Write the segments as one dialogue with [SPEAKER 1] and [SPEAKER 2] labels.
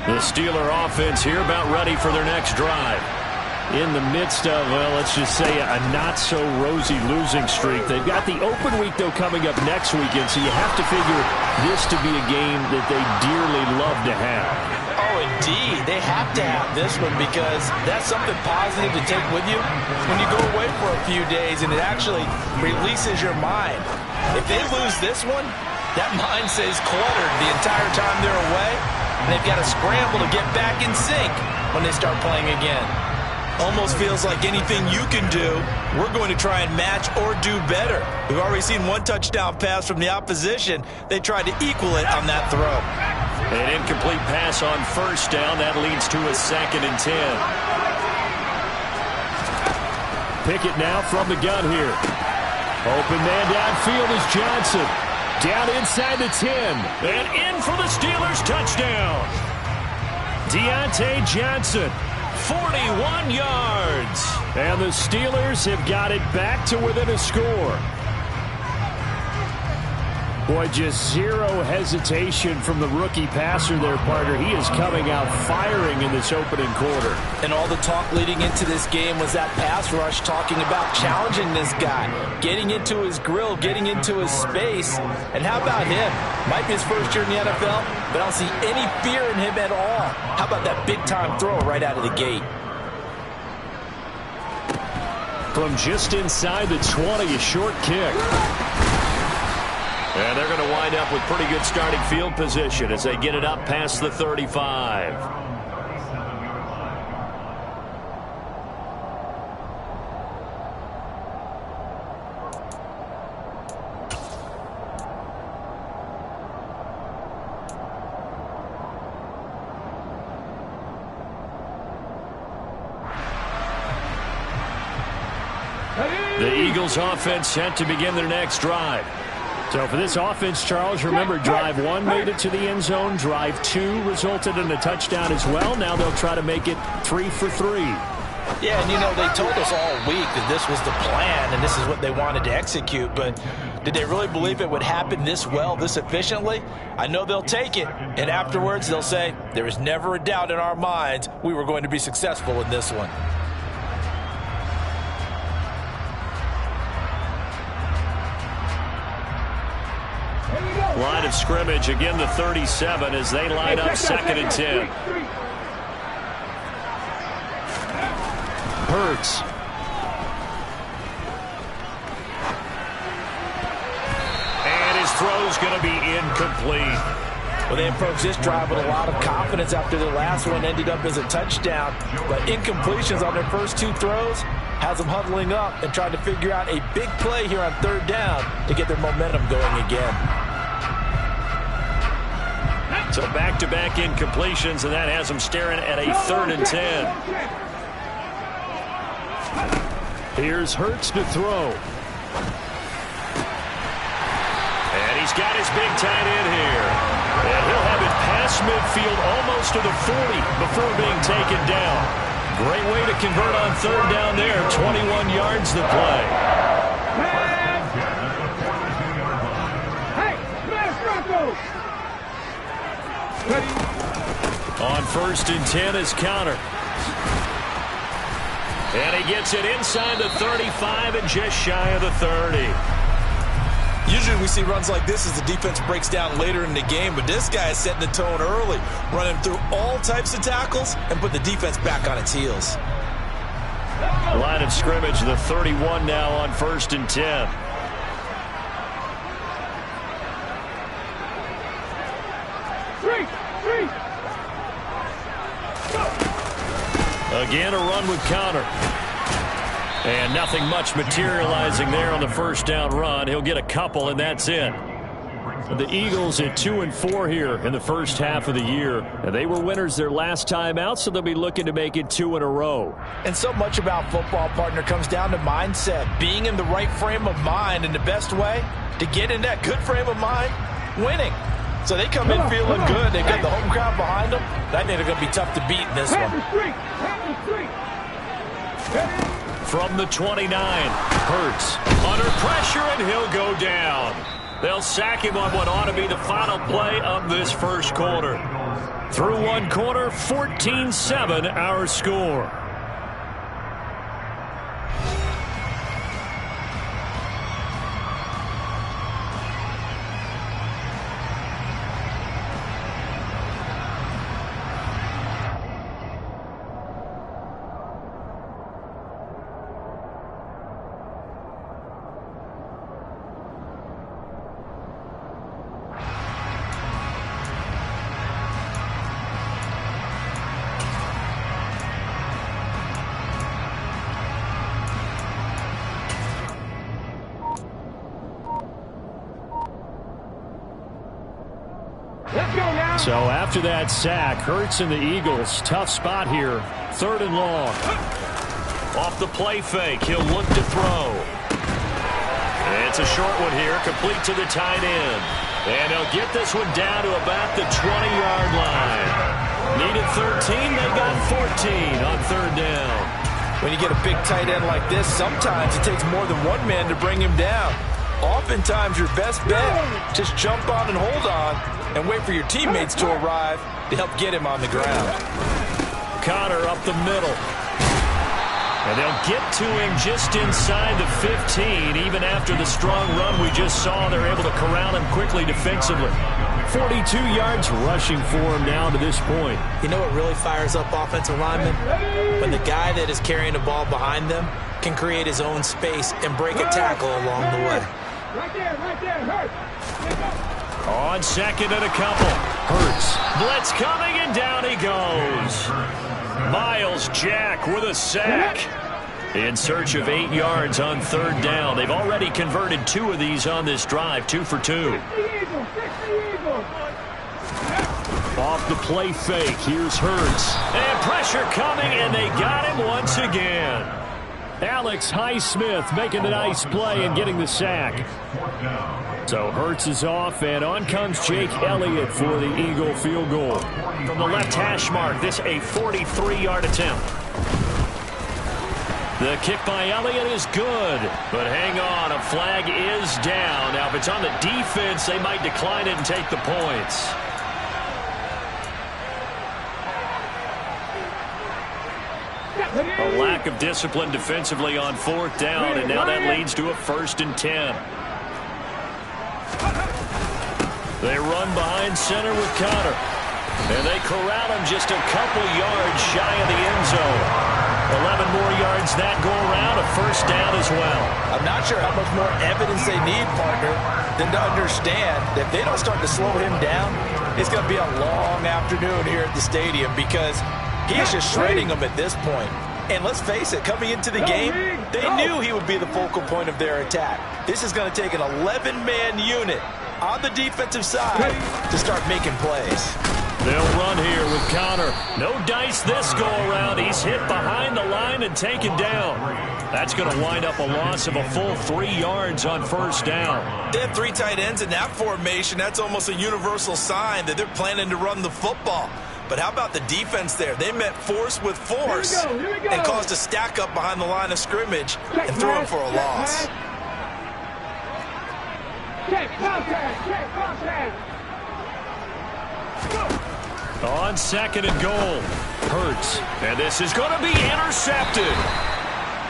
[SPEAKER 1] The Steeler offense here about ready for their next drive. In the midst of, well, let's just say a not-so-rosy losing streak. They've got the open week, though, coming up next weekend, so you have to figure this to be a game that they dearly love to have.
[SPEAKER 2] Oh, indeed. They have to have this one because that's something positive to take with you when you go away for a few days, and it actually releases your mind. If they lose this one, that mind stays cluttered the entire time they're away, and they've got to scramble to get back in sync when they start playing again. Almost feels like anything you can do, we're going to try and match or do better. We've already seen one touchdown pass from the opposition. They tried to equal it on that throw.
[SPEAKER 1] An incomplete pass on first down. That leads to a 2nd and 10. Pickett now from the gun here. Open man downfield is Johnson. Down inside the 10. And in for the Steelers touchdown. Deontay Johnson. 41 yards. And the Steelers have got it back to within a score. Boy, just zero hesitation from the rookie passer there, partner. He is coming out firing in this opening quarter.
[SPEAKER 2] And all the talk leading into this game was that pass rush talking about challenging this guy, getting into his grill, getting into his space. And how about him? Might be his first year in the NFL, but I don't see any fear in him at all. How about that big-time throw right out of the gate?
[SPEAKER 1] From just inside the 20, a short kick. And they're going to wind up with pretty good starting field position as they get it up past the 35. The Eagles offense set to begin their next drive. So for this offense, Charles, remember, drive 1 made it to the end zone. Drive 2 resulted in a touchdown as well. Now they'll try to make it 3 for 3.
[SPEAKER 2] Yeah, and you know, they told us all week that this was the plan and this is what they wanted to execute, but did they really believe it would happen this well, this efficiently? I know they'll take it, and afterwards they'll say, there is never a doubt in our minds we were going to be successful in this one.
[SPEAKER 1] Line of scrimmage, again the 37 as they line up 2nd and 10. Hurts. And his throw's going to be incomplete.
[SPEAKER 2] Well, they approached this drive with a lot of confidence after their last one ended up as a touchdown. But incompletions on their first 2 throws has them huddling up and trying to figure out a big play here on 3rd down to get their momentum going again.
[SPEAKER 1] So back-to-back incompletions, and that has them staring at a 3rd and 10. Here's Hurts to throw. And he's got his big tight end here. And he'll have it past midfield almost to the 40 before being taken down. Great way to convert on 3rd down there. 21 yards to play. On 1st and 10 is Conner. And he gets it inside the 35 and just shy of the 30.
[SPEAKER 2] Usually we see runs like this as the defense breaks down later in the game, but this guy is setting the tone early, running through all types of tackles and put the defense back on its heels.
[SPEAKER 1] Line of scrimmage, the 31 now on 1st and 10. Again, a run with Conner. And nothing much materializing there on the 1st down run. He'll get a couple, and that's it. The Eagles at 2-4 here in the first half of the year. And they were winners their last time out, so they'll be looking to make it 2 in a row.
[SPEAKER 2] And so much about football, partner, comes down to mindset. Being in the right frame of mind, and the best way to get in that good frame of mind, winning. So they come in feeling good. They've got the home crowd behind them. I think they're going to be tough to beat in this one.
[SPEAKER 1] From the 29, Hurts under pressure, and he'll go down. They'll sack him on what ought to be the final play of this first quarter. Through one quarter, 14-7 our score. So after that sack, Hurts and the Eagles, tough spot here. 3rd and long. Off the play fake, he'll look to throw. It's a short one here, complete to the tight end. And he'll get this one down to about the 20-yard line. Needed 13, they got 14 on 3rd down.
[SPEAKER 2] When you get a big tight end like this, sometimes it takes more than one man to bring him down. Oftentimes, your best bet, just jump on and hold on and wait for your teammates to arrive to help get him on the ground.
[SPEAKER 1] Conner up the middle. And they'll get to him just inside the 15. Even after the strong run we just saw, they're able to corral him quickly defensively. 42 yards rushing for him now to this point.
[SPEAKER 3] You know what really fires up offensive linemen? When the guy that is carrying the ball behind them can create his own space and break a tackle along the way.
[SPEAKER 4] Right there, Hurts.
[SPEAKER 1] On 2nd and a couple. Hurts. Blitz coming, and down he goes. Miles Jack with a sack. In search of 8 yards on 3rd down. They've already converted 2 of these on this drive, 2 for 2. Off the play fake, here's Hurts. And pressure coming, and they got him once again. Alex Highsmith making the nice play and getting the sack. So Hurts is off, and on comes Jake Elliott for the Eagle field goal. From the left hash mark, this a 43-yard attempt. The kick by Elliott is good, but hang on, a flag is down. Now, if it's on the defense, they might decline it and take the points. A lack of discipline defensively on 4th down, and now that leads to a 1st and 10. They run behind center with Conner, and they corral him just a couple yards shy of the end zone. 11 more yards that go around, a 1st down as well.
[SPEAKER 2] I'm not sure how much more evidence they need, partner, than to understand that if they don't start to slow him down, it's going to be a long afternoon here at the stadium because he is just shredding them at this point. And let's face it, coming into the game, they knew he would be the focal point of their attack. This is going to take an 11-man unit on the defensive side to start making plays.
[SPEAKER 1] They'll run here with Conner. No dice this go-around. He's hit behind the line and taken down. That's going to wind up a loss of a full 3 yards on 1st down.
[SPEAKER 2] They have 3 tight ends in that formation. That's almost a universal sign that they're planning to run the football. But how about the defense there? They met force with force and caused a stack up behind the line of scrimmage and threw him for a loss.
[SPEAKER 1] On 2nd and goal, Hurts. And this is going to be intercepted.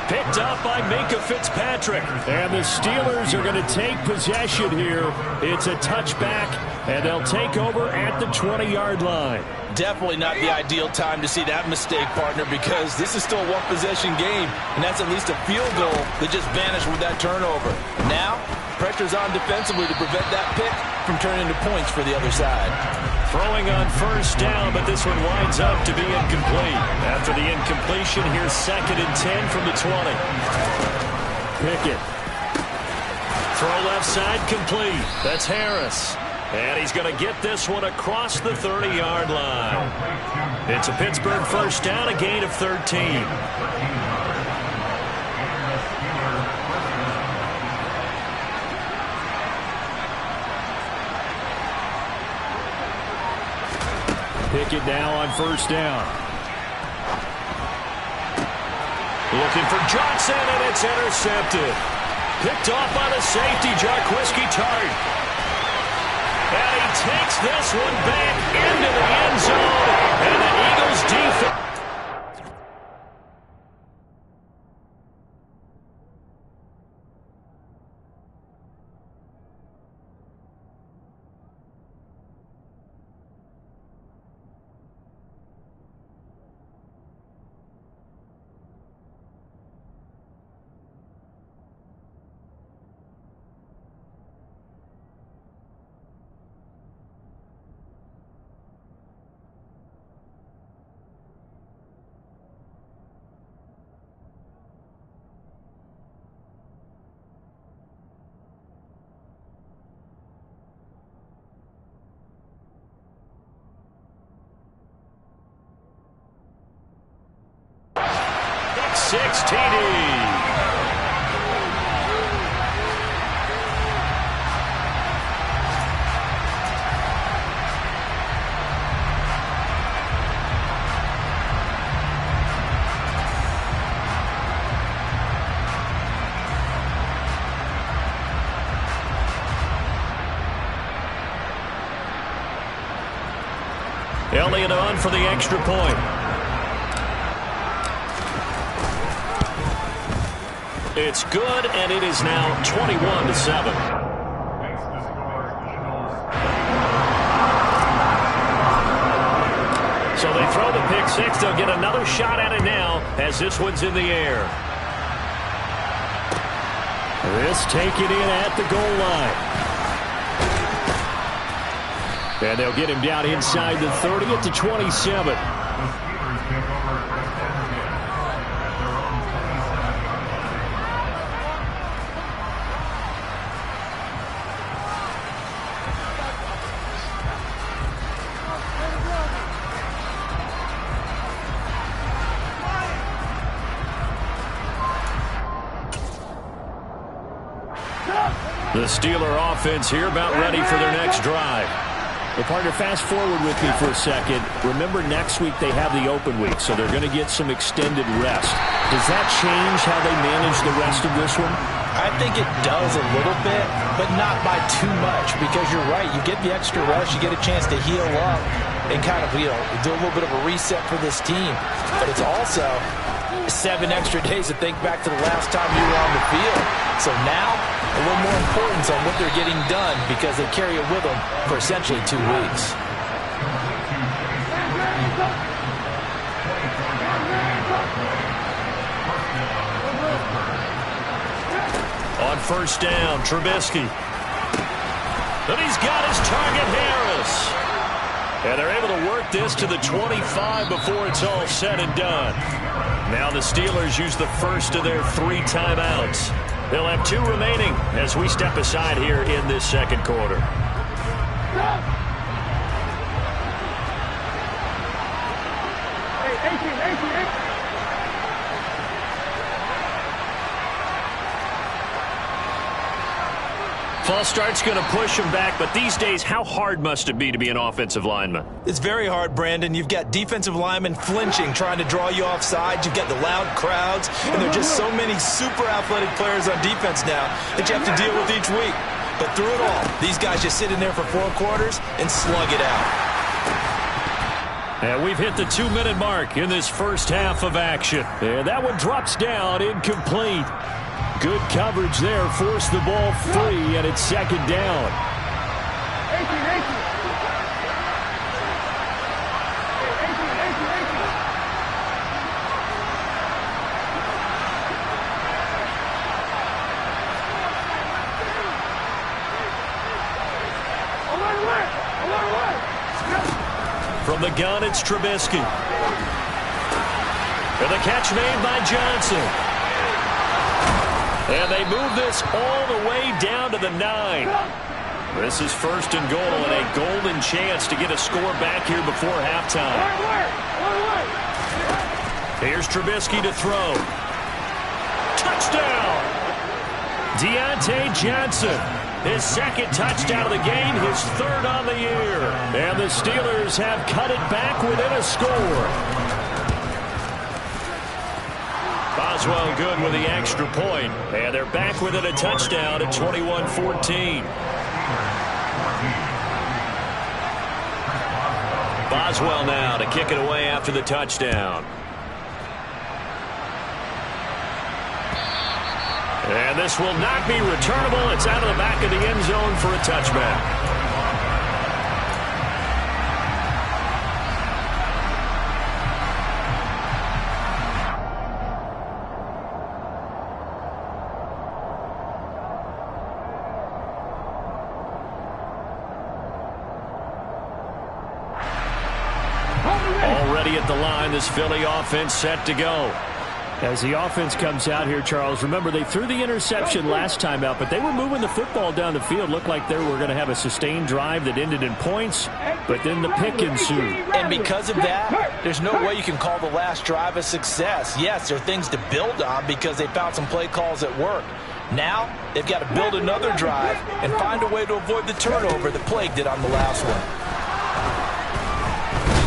[SPEAKER 1] Picked up by Minkah Fitzpatrick. And the Steelers are going to take possession here. It's a touchback, and they'll take over at the 20-yard line.
[SPEAKER 2] Definitely not the ideal time to see that mistake, partner, because this is still a one-possession game, and that's at least a field goal that just vanished with that turnover. Now, pressure's on defensively to prevent that pick from turning into points for the other side.
[SPEAKER 1] Throwing on 1st down, but this one winds up to be incomplete. After the incompletion, here's 2nd and 10 from the 20. Pickett. Throw left side complete. That's Harris. And he's going to get this one across the 30-yard line. It's a Pittsburgh 1st down, a gain of 13. Pickett now on 1st down. Looking for Johnson, and it's intercepted. Picked off by the safety, Jarquiski Tart. takes this one back into the end zone. And the Eagles defense. Six TD. Elliott on for the extra point. It's good, and it is now 21-7. So they throw the pick six. They'll get another shot at it now as this one's in the air. This taken in at the goal line. And they'll get him down inside the 30 at the 27. The Steeler offense here about ready for their next drive. Well, partner, fast forward with me for a second. Remember, next week they have the open week, so they're going to get some extended rest. Does that change how they manage the rest of this one?
[SPEAKER 3] I think it does a little bit, but not by too much, because you're right. You get the extra rest, you get a chance to heal up and kind of, do a little bit of a reset for this team. But it's also 7 extra days to think back to the last time you were on the field. So now, a little more importance on what they're getting done because they carry it with them for essentially 2 weeks.
[SPEAKER 1] On first down, Trubisky. And he's got his target, Harris. And they're able to work this to the 25 before it's all said and done. Now the Steelers use the first of their 3 timeouts. They'll have 2 remaining as we step aside here in this second quarter. False start's going to push him back, but these days, how hard must it be to be an offensive lineman?
[SPEAKER 3] It's very hard, Brandon. You've got defensive linemen flinching, trying to draw you off sides. You've got the loud crowds, and there are just so many super athletic players on defense now that you have to deal with each week. But through it all, these guys just sit in there for 4 quarters and slug it out.
[SPEAKER 1] And we've hit the 2-minute mark in this first half of action. And that one drops down, incomplete. Good coverage there, forced the ball free, and it's second down. From the gun, it's Trubisky. And the catch made by Johnson. And they move this all the way down to the 9. This is first and goal and a golden chance to get a score back here before halftime. Here's Trubisky to throw. Touchdown! Deontay Johnson. His second touchdown of the game, his 3rd on the year. And the Steelers have cut it back within a score. Boswell good with the extra point. And they're back within a touchdown at 21-14. Boswell now to kick it away after the touchdown. And this will not be returnable. It's out of the back of the end zone for a touchback. Already at the line, this Philly offense set to go. As the offense comes out here, Charles, remember they threw the interception last time out, but they were moving the football down the field. Looked like they were going to have a sustained drive that ended in points, but then the pick ensued.
[SPEAKER 3] And because of that, there's no way you can call the last drive a success. Yes, there are things to build on because they found some play calls that work. Now, they've got to build another drive and find a way to avoid the turnover that Plague did on the last one.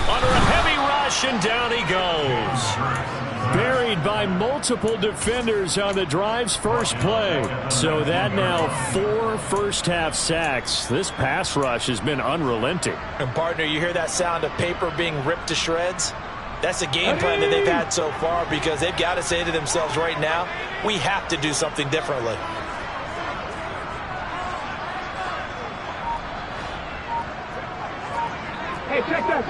[SPEAKER 1] Under a heavy rush, and down he goes. Buried by multiple defenders on the drive's first play. So that now 4 first-half sacks. This pass rush has been unrelenting.
[SPEAKER 3] And, partner, you hear that sound of paper being ripped to shreds? That's a game plan that they've had so far because they've got to say to themselves right now, we have to do something differently.
[SPEAKER 4] Hey, check that,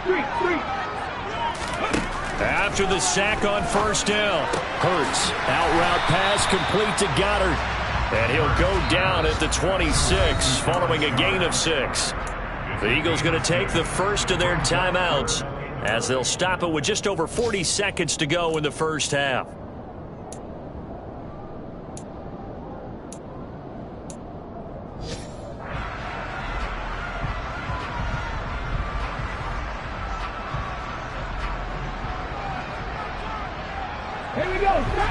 [SPEAKER 4] street.
[SPEAKER 1] After the sack on first down, Hurts, out route pass complete to Goddard. And he'll go down at the 26 following a gain of 6. The Eagles going to take the first of their timeouts as they'll stop it with just over 40 seconds to go in the first half.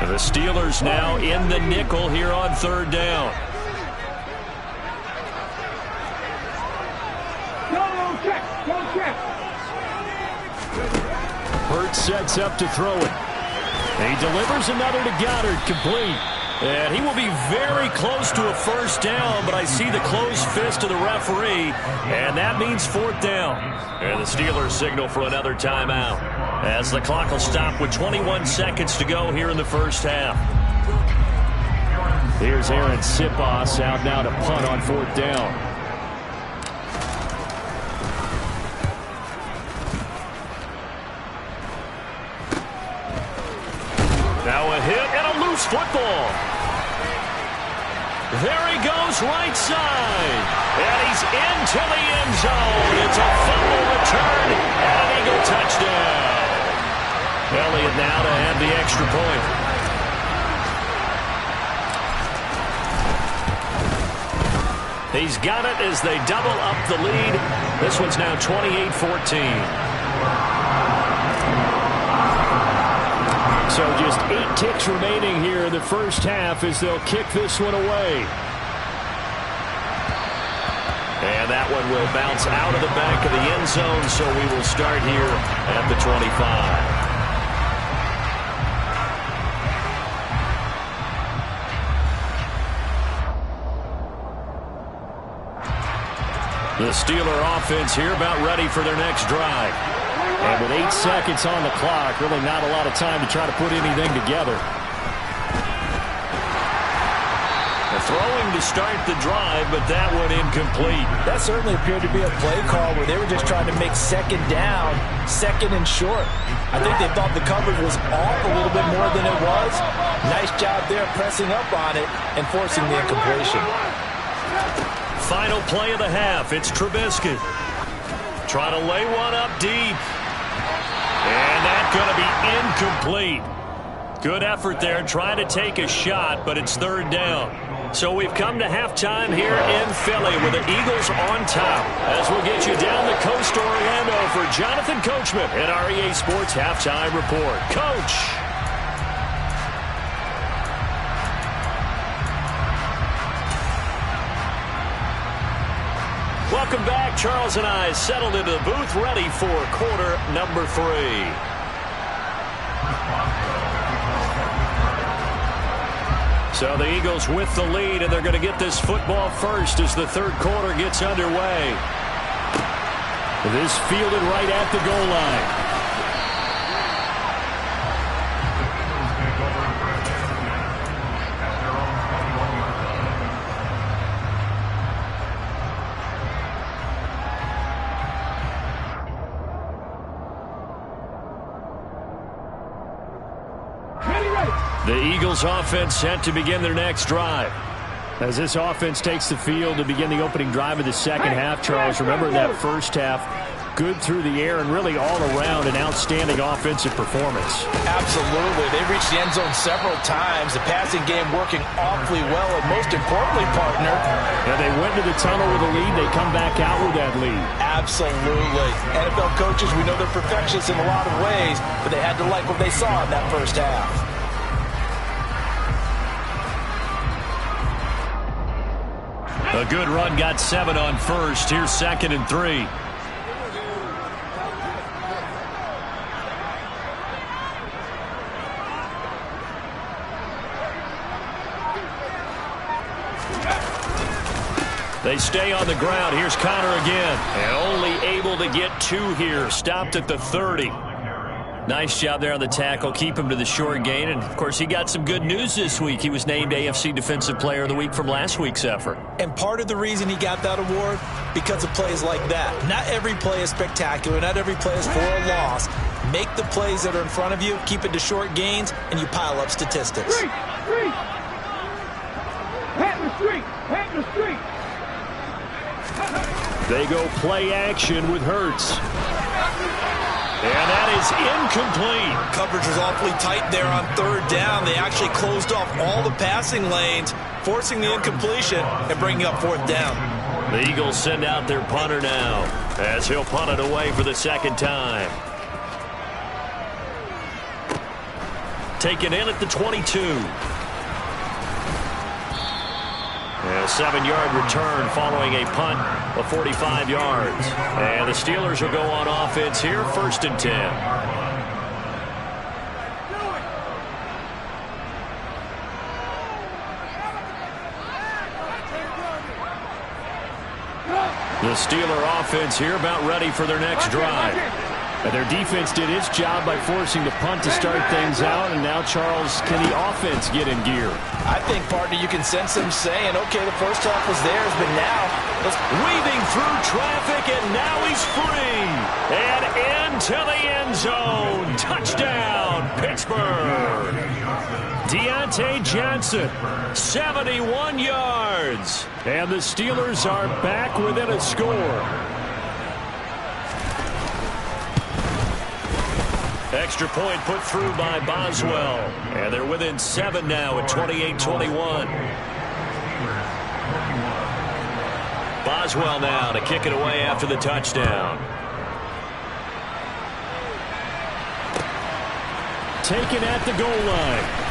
[SPEAKER 1] The Steelers now in the nickel here on third down.
[SPEAKER 4] Don't check.
[SPEAKER 1] Hurts sets up to throw it. He delivers another to Goddard, complete. And he will be very close to a first down, but I see the closed fist of the referee, and that means fourth down. And the Steelers signal for another timeout as the clock will stop with 21 seconds to go here in the first half. Here's Aaron Siposs out now to punt on fourth down. Now a hit and a loose football. There he goes right side. And he's into the end zone. It's a fumble return and an Eagle touchdown. Elliott now to add the extra point. He's got it as they double up the lead. This one's now 28-14. So just 8 ticks remaining here in the first half as they'll kick this one away. And that one will bounce out of the back of the end zone, so we will start here at the 25. The Steeler offense here about ready for their next drive. And with 8 seconds on the clock, really not a lot of time to try to put anything together. The throwing to start the drive, but that one incomplete.
[SPEAKER 3] That certainly appeared to be a play call where they were just trying to make second down, second and short. I think they thought the coverage was off a little bit more than it was. Nice job there pressing up on it and forcing the incompletion.
[SPEAKER 1] Final play of the half. It's Trubisky. Trying to lay one up deep. And that's going to be incomplete. Good effort there trying to take a shot, but it's third down. So we've come to halftime here in Philly with the Eagles on top. As we'll get you down the coast to Orlando for Jonathan Coachman at our EA Sports Halftime Report. Coach. Welcome back. Charles and I settled into the booth ready for quarter number 3. So the Eagles with the lead, and they're going to get this football first as the third quarter gets underway. This fielded right at the goal line. The Eagles offense set to begin their next drive. As this offense takes the field to begin the opening drive of the second half, Charles, remember in that first half, good through the air and really all around an outstanding offensive performance.
[SPEAKER 3] Absolutely. They reached the end zone several times. The passing game working awfully well, and most importantly, partner,
[SPEAKER 1] they went to the tunnel with a lead. They come back out with that lead.
[SPEAKER 3] Absolutely. NFL coaches, we know they're perfectionists in a lot of ways, but they had to like what they saw in that first half.
[SPEAKER 1] A good run got 7 on first. Here's 2nd and 3. They stay on the ground. Here's Connor again. And only able to get 2 here. Stopped at the 30. Nice job there on the tackle. Keep him to the short gain. And, of course, he got some good news this week. He was named AFC Defensive Player of the Week from last week's effort.
[SPEAKER 3] And part of the reason he got that award, because of plays like that. Not every play is spectacular. Not every play is for a loss. Make the plays that are in front of you, keep it to short gains, and you pile up statistics.
[SPEAKER 4] Street! Hat in the street! Hat in the street!
[SPEAKER 1] They go play action with Hurts. And that is incomplete.
[SPEAKER 3] Coverage was awfully tight there on 3rd down. They actually closed off all the passing lanes, forcing the incompletion and bringing up 4th down.
[SPEAKER 1] The Eagles send out their punter now as he'll punt it away for the 2nd time. Taken in at the 22. A 7-yard return following a punt of 45 yards. And the Steelers will go on offense here, 1st and 10. The Steeler offense here about ready for their next drive. And their defense did its job by forcing the punt to start things out. And now, Charles, can the offense get in gear?
[SPEAKER 3] I think, partner, you can sense them saying, okay, the first half was theirs, but now let's...
[SPEAKER 1] Weaving through traffic, and now he's free. And into the end zone. Touchdown, Pittsburgh. Deontay Johnson, 71 yards. And the Steelers are back within a score. Extra point put through by Boswell. And they're within 7 now at 28-21. Boswell now to kick it away after the touchdown. Taken at the goal line.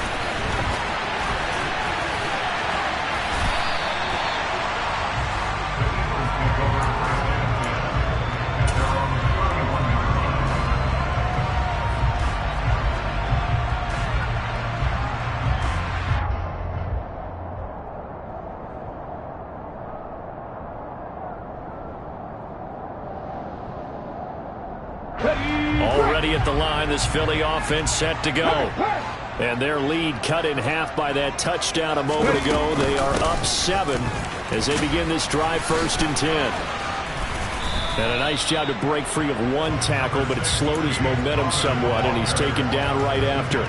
[SPEAKER 1] Already at the line, this Philly offense set to go. And their lead cut in half by that touchdown a moment ago. They are up 7 as they begin this drive, 1st and 10. And a nice job to break free of 1 tackle, but it slowed his momentum somewhat, and he's taken down right after.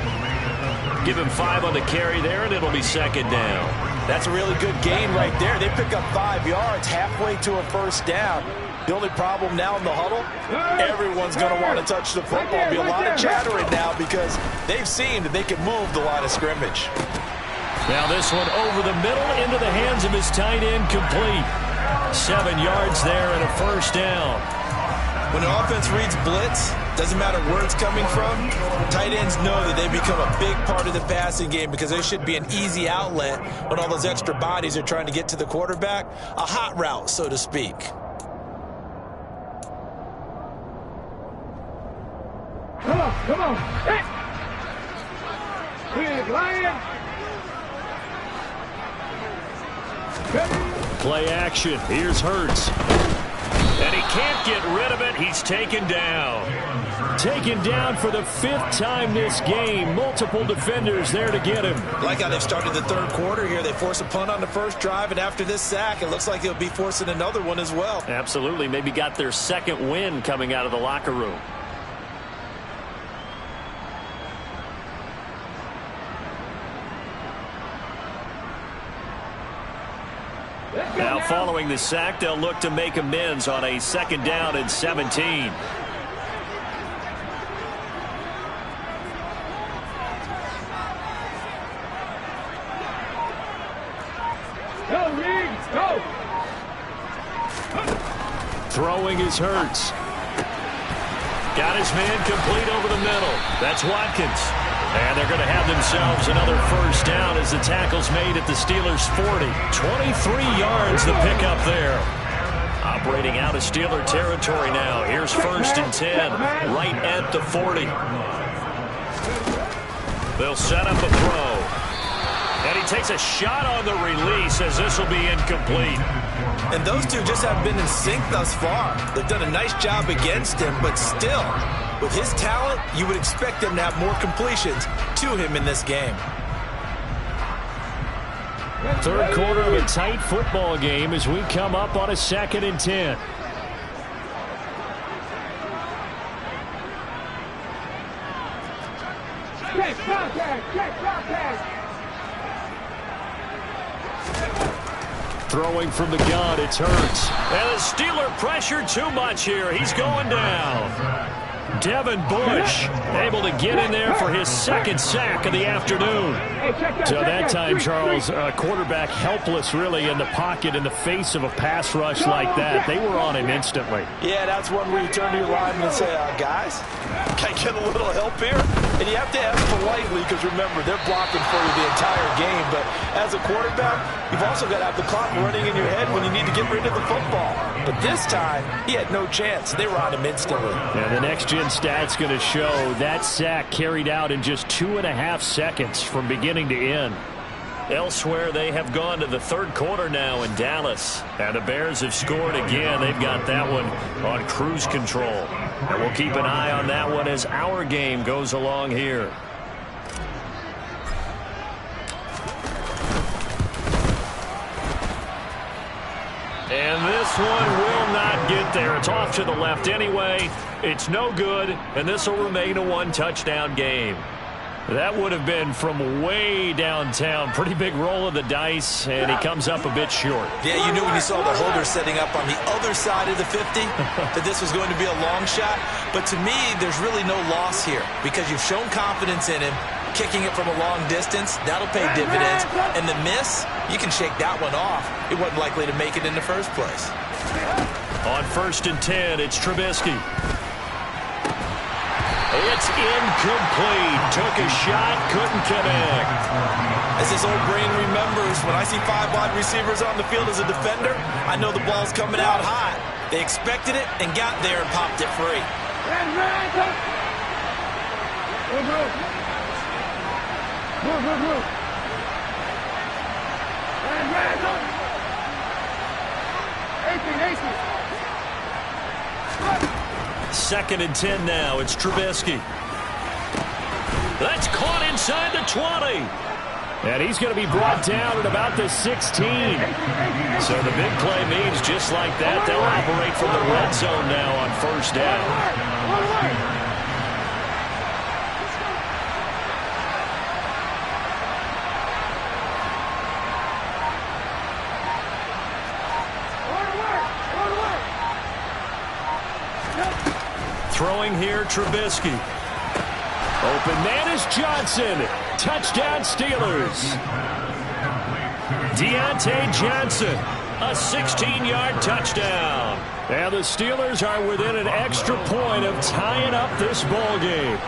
[SPEAKER 1] Give him 5 on the carry there, and it'll be 2nd down.
[SPEAKER 3] That's a really good gain right there. They pick up 5 yards halfway to a 1st down. The only problem now in the huddle, everyone's going to want to touch the football. There'll be a lot of chattering now because they've seen that they can move the line of scrimmage.
[SPEAKER 1] Now this one over the middle into the hands of his tight end, complete. 7 yards there and a 1st down.
[SPEAKER 3] When an offense reads blitz, doesn't matter where it's coming from, tight ends know that they become a big part of the passing game because there should be an easy outlet when all those extra bodies are trying to get to the quarterback. A hot route, so to speak.
[SPEAKER 4] Come on. Hey.
[SPEAKER 1] Play action. Here's Hurts. And he can't get rid of it. He's taken down. Taken down for the 5th time this game. Multiple defenders there to get him.
[SPEAKER 2] Like how they've started the third quarter here. They force a punt on the first drive, and after this sack, it looks like they'll be forcing another one as well.
[SPEAKER 1] Absolutely. Maybe got their second win coming out of the locker room. Now following the sack, they'll look to make amends on a 2nd down and 17.
[SPEAKER 4] Go, Reed, go!
[SPEAKER 1] Throwing is Hurts. Got his man complete over the middle. That's Watkins. And they're going to have themselves another 1st down as the tackle's made at the Steelers' 40. 23 yards the pickup there. Operating out of Steeler territory now. Here's 1st and 10, right at the 40. They'll set up a throw. And he takes a shot on the release as this will be incomplete.
[SPEAKER 2] And those two just haven't been in sync thus far. They've done a nice job against him, but still, with his talent, you would expect them to have more completions to him in this game.
[SPEAKER 1] 3rd quarter of a tight football game as we come up on a 2nd and 10.
[SPEAKER 4] Check contact! Check contact!
[SPEAKER 1] Throwing from the gun, it's Hurts. And the Steeler pressure too much here. He's going down. Devin Bush able to get in there for his 2nd sack of the afternoon. So that time, Charles, quarterback helpless really in the pocket in the face of a pass rush like that. They were on him instantly.
[SPEAKER 2] Yeah, that's one where you turn to your lineman and say, guys, can I get a little help here? And you have to ask politely because, remember, they're blocking for you the entire game. But as a quarterback, you've also got to have the clock running in your head when you need to get rid of the football. But this time, he had no chance. They were on him instantly.
[SPEAKER 1] And the next-gen stats going to show that sack carried out in just 2.5 seconds from beginning to end. Elsewhere, they have gone to the 3rd quarter now in Dallas. And the Bears have scored again. They've got that one on cruise control. And we'll keep an eye on that one as our game goes along here. And this one will not get there. It's off to the left anyway. It's no good, and this will remain a 1-touchdown game. That would have been from way downtown. Pretty big roll of the dice, and he comes up a bit short.
[SPEAKER 2] Yeah, you knew when you saw the holder setting up on the other side of the 50 that this was going to be a long shot. But to me, there's really no loss here because you've shown confidence in him. Kicking it from a long distance, that'll pay dividends. And the miss, you can shake that one off. It wasn't likely to make it in the first place.
[SPEAKER 1] On 1st and 10, it's Trubisky. It's incomplete. Took a shot, couldn't connect.
[SPEAKER 2] As his old brain remembers, when I see 5 wide receivers on the field as a defender, I know the ball's coming out hot. They expected it and got there and popped it free.
[SPEAKER 1] Second and 10 now. It's Trubisky. That's caught inside the 20. And he's going to be brought down at about the 16. So the big play means just like that, they'll operate from the red zone now on 1st down. Throwing here, Trubisky. Open man is Johnson. Touchdown, Steelers. Deontay Johnson, a 16-yard touchdown. And the Steelers are within an extra point of tying up this ball game.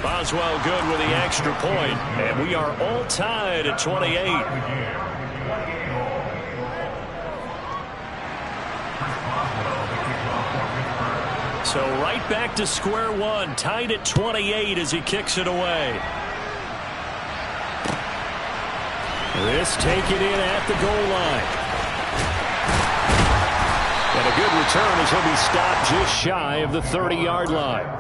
[SPEAKER 1] Boswell good with the extra point, and we are all tied at 28. So right back to square one, tied at 28 as he kicks it away. This taken in at the goal line. return as he'll be stopped just shy of the 30-yard line.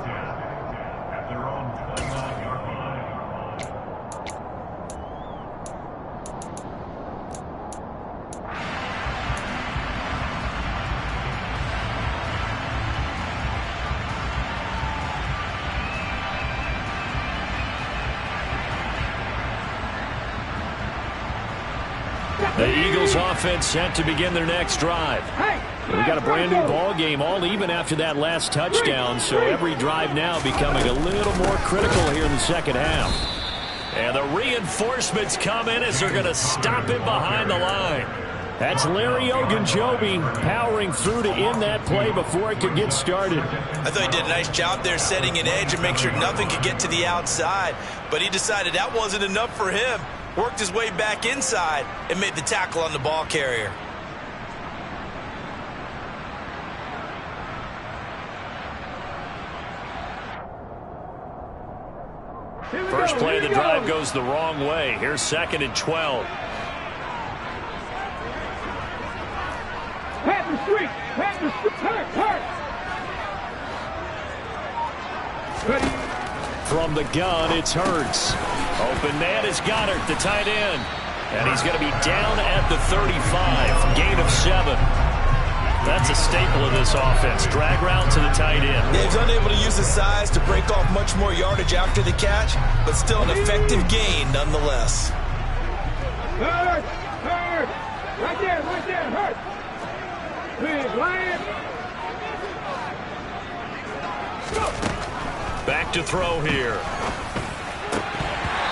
[SPEAKER 1] The Eagles offense set to begin their next drive. We got a brand new ball game, all even after that last touchdown, so every drive now becoming a little more critical here in the second half. And the reinforcements come in as they're going to stop him behind the line. That's Larry Ogunjobi powering through to end that play before it could get started.
[SPEAKER 2] I thought he did a nice job there setting an edge and make sure nothing could get to the outside, but he decided that wasn't enough for him. Worked his way back inside and made the tackle on the ball carrier.
[SPEAKER 1] First play of the drive goes the wrong way. Here's 2nd and 12.
[SPEAKER 4] Pat the street. Pat the street. Hurt.
[SPEAKER 1] From the gun, it's Hurts. Open man is Goddard, the tight end. And he's going to be down at the 35. Gain of 7. That's a staple of this offense. Drag route to the tight end.
[SPEAKER 2] Yeah, he's unable to use his size to break off much more yardage after the catch, but still an effective gain nonetheless.
[SPEAKER 4] Hurt. Hurt. Right there. Hurt. Big Lion.
[SPEAKER 1] Back to throw here.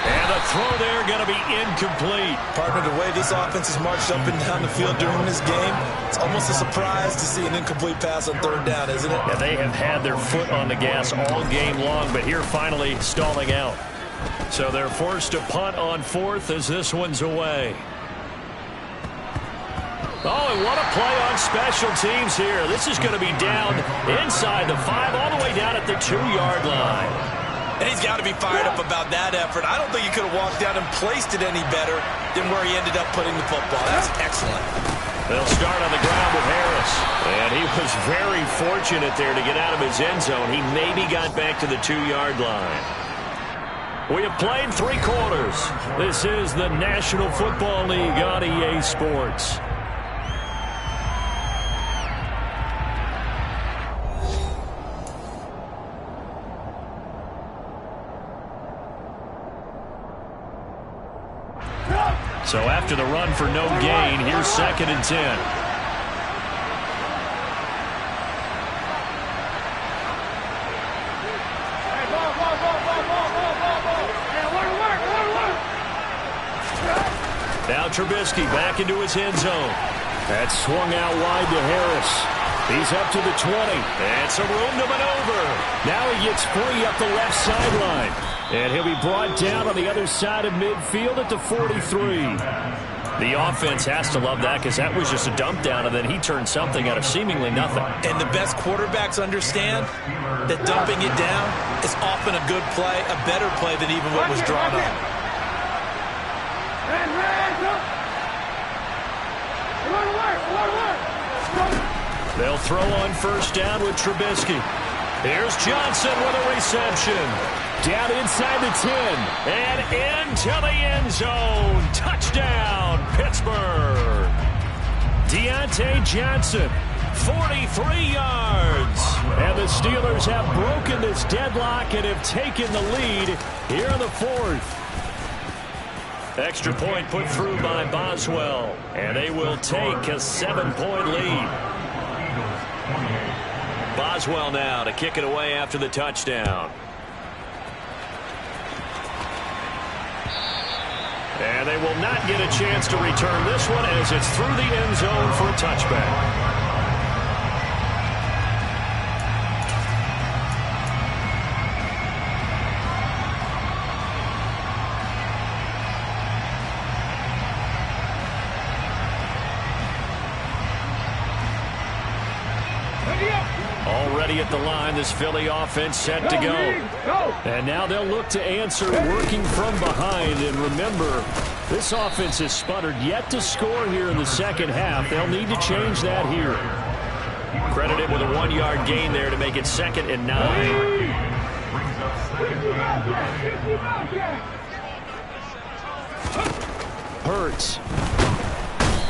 [SPEAKER 1] And the throw there going to be incomplete.
[SPEAKER 2] Partner, the way this offense has marched up and down the field during this game, it's almost a surprise to see an incomplete pass on 3rd down, isn't it?
[SPEAKER 1] Yeah, they have had their foot on the gas all game long, but here finally stalling out. So they're forced to punt on 4th as this one's away. Oh, and what a play on special teams here. This is going to be down inside the 5, all the way down at the 2-yard line.
[SPEAKER 2] And he's got to be fired up about that effort. I don't think he could have walked down and placed it any better than where he ended up putting the football. That's excellent.
[SPEAKER 1] They'll start on the ground with Harris. And he was very fortunate there to get out of his end zone. He maybe got back to the 2-yard line. We have played 3 quarters. This is the National Football League on EA Sports. So after the run for no gain, here's 2nd and 10. Now Trubisky back into his end zone. That's swung out wide to Harris. He's up to the 20. And some room to maneuver. Now he gets free up the left sideline. And he'll be brought down on the other side of midfield at the 43. The offense has to love that because that was just a dump down, and then he turned something out of seemingly nothing.
[SPEAKER 2] And the best quarterbacks understand that dumping it down is often a good play, a better play than even what was drawn up.
[SPEAKER 1] They'll throw on 1st down with Trubisky. Here's Johnson with a reception. Down inside the 10. And into the end zone. Touchdown, Pittsburgh. Deontay Johnson, 43 yards. And the Steelers have broken this deadlock and have taken the lead here in the 4th. Extra point put through by Boswell. And they will take a 7-point lead. Boswell now to kick it away after the touchdown. And they will not get a chance to return this one as it's through the end zone for a touchback. Already at the line, this Philly offense set to go. And now they'll look to answer working from behind. And remember, this offense has sputtered yet to score here in the second half. They'll need to change that here. Credit up with a 1-yard gain there to make it 2nd and 9. Hurts.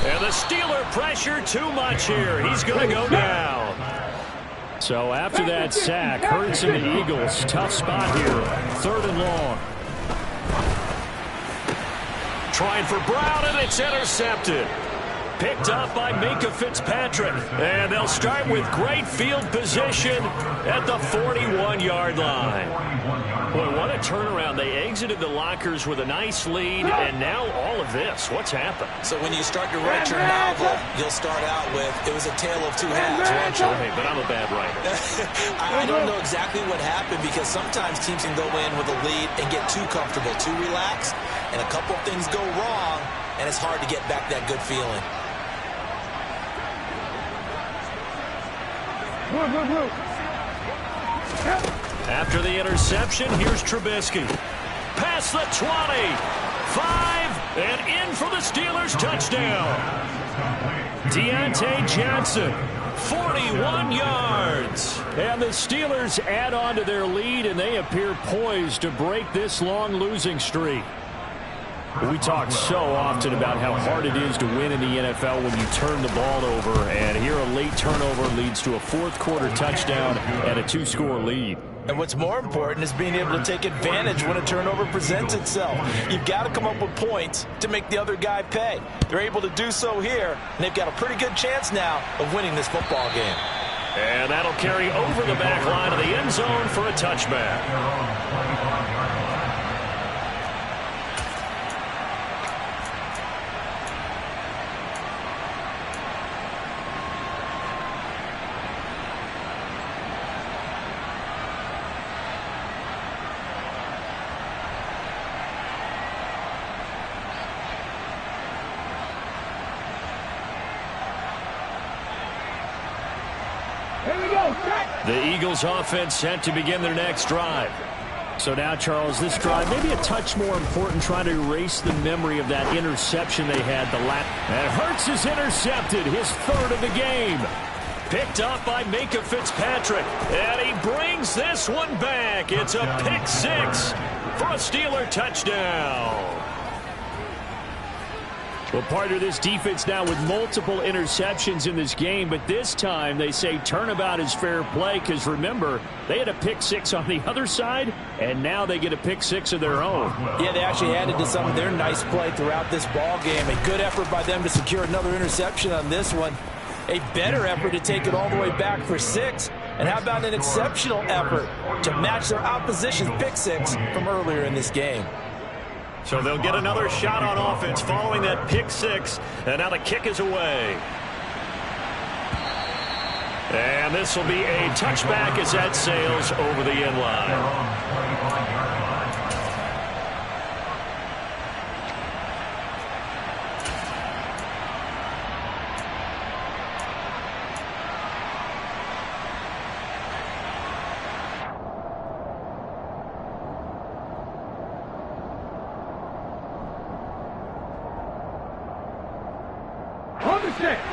[SPEAKER 1] And the Steeler pressure too much here. He's going to go down. So after that sack, Hurts and the Eagles, tough spot here. 3rd and long. Trying for Brown, and it's intercepted. Picked up by Minkah Fitzpatrick. And they'll start with great field position at the 41-yard line. Boy, what a turnaround. They exited the lockers with a nice lead, and now all of this. What's happened?
[SPEAKER 3] So when you start to write your novel, you'll start out with, it was a tale of two halves, won't you?
[SPEAKER 1] Hey, but I'm a bad writer.
[SPEAKER 3] I don't know exactly what happened, because sometimes teams can go in with a lead and get too comfortable, too relaxed, and a couple of things go wrong, and it's hard to get back that good feeling.
[SPEAKER 1] After the interception, here's Trubisky. Past the 20. 5, and in for the Steelers touchdown. Deontay Johnson, 41 yards. And the Steelers add on to their lead, and they appear poised to break this long losing streak. We talk so often about how hard it is to win in the NFL when you turn the ball over, and here a late turnover leads to a 4th-quarter touchdown and a 2-score lead.
[SPEAKER 3] And what's more important is being able to take advantage when a turnover presents itself. You've got to come up with points to make the other guy pay. They're able to do so here, and they've got a pretty good chance now of winning this football game.
[SPEAKER 1] And that'll carry over the back line of the end zone for a touchback. The Eagles offense set to begin their next drive. So now, Charles, this drive maybe a touch more important, trying to erase the memory of that interception they had the last. And Hurts is intercepted, his 3rd of the game. Picked up by Minkah Fitzpatrick. And he brings this one back. It's a pick 6 for a Steeler touchdown. Well, part of this defense now with multiple interceptions in this game, but this time they say turnabout is fair play, because remember, they had a pick 6 on the other side, and now they get a pick 6 of their own.
[SPEAKER 3] Yeah, they actually added to some of their nice play throughout this ball game. A good effort by them to secure another interception on this one. A better effort to take it all the way back for 6. And how about an exceptional effort to match their opposition's pick 6 from earlier in this game?
[SPEAKER 1] So they'll get another shot on offense following that pick 6. And now the kick is away. And this will be a touchback as that sails over the end line.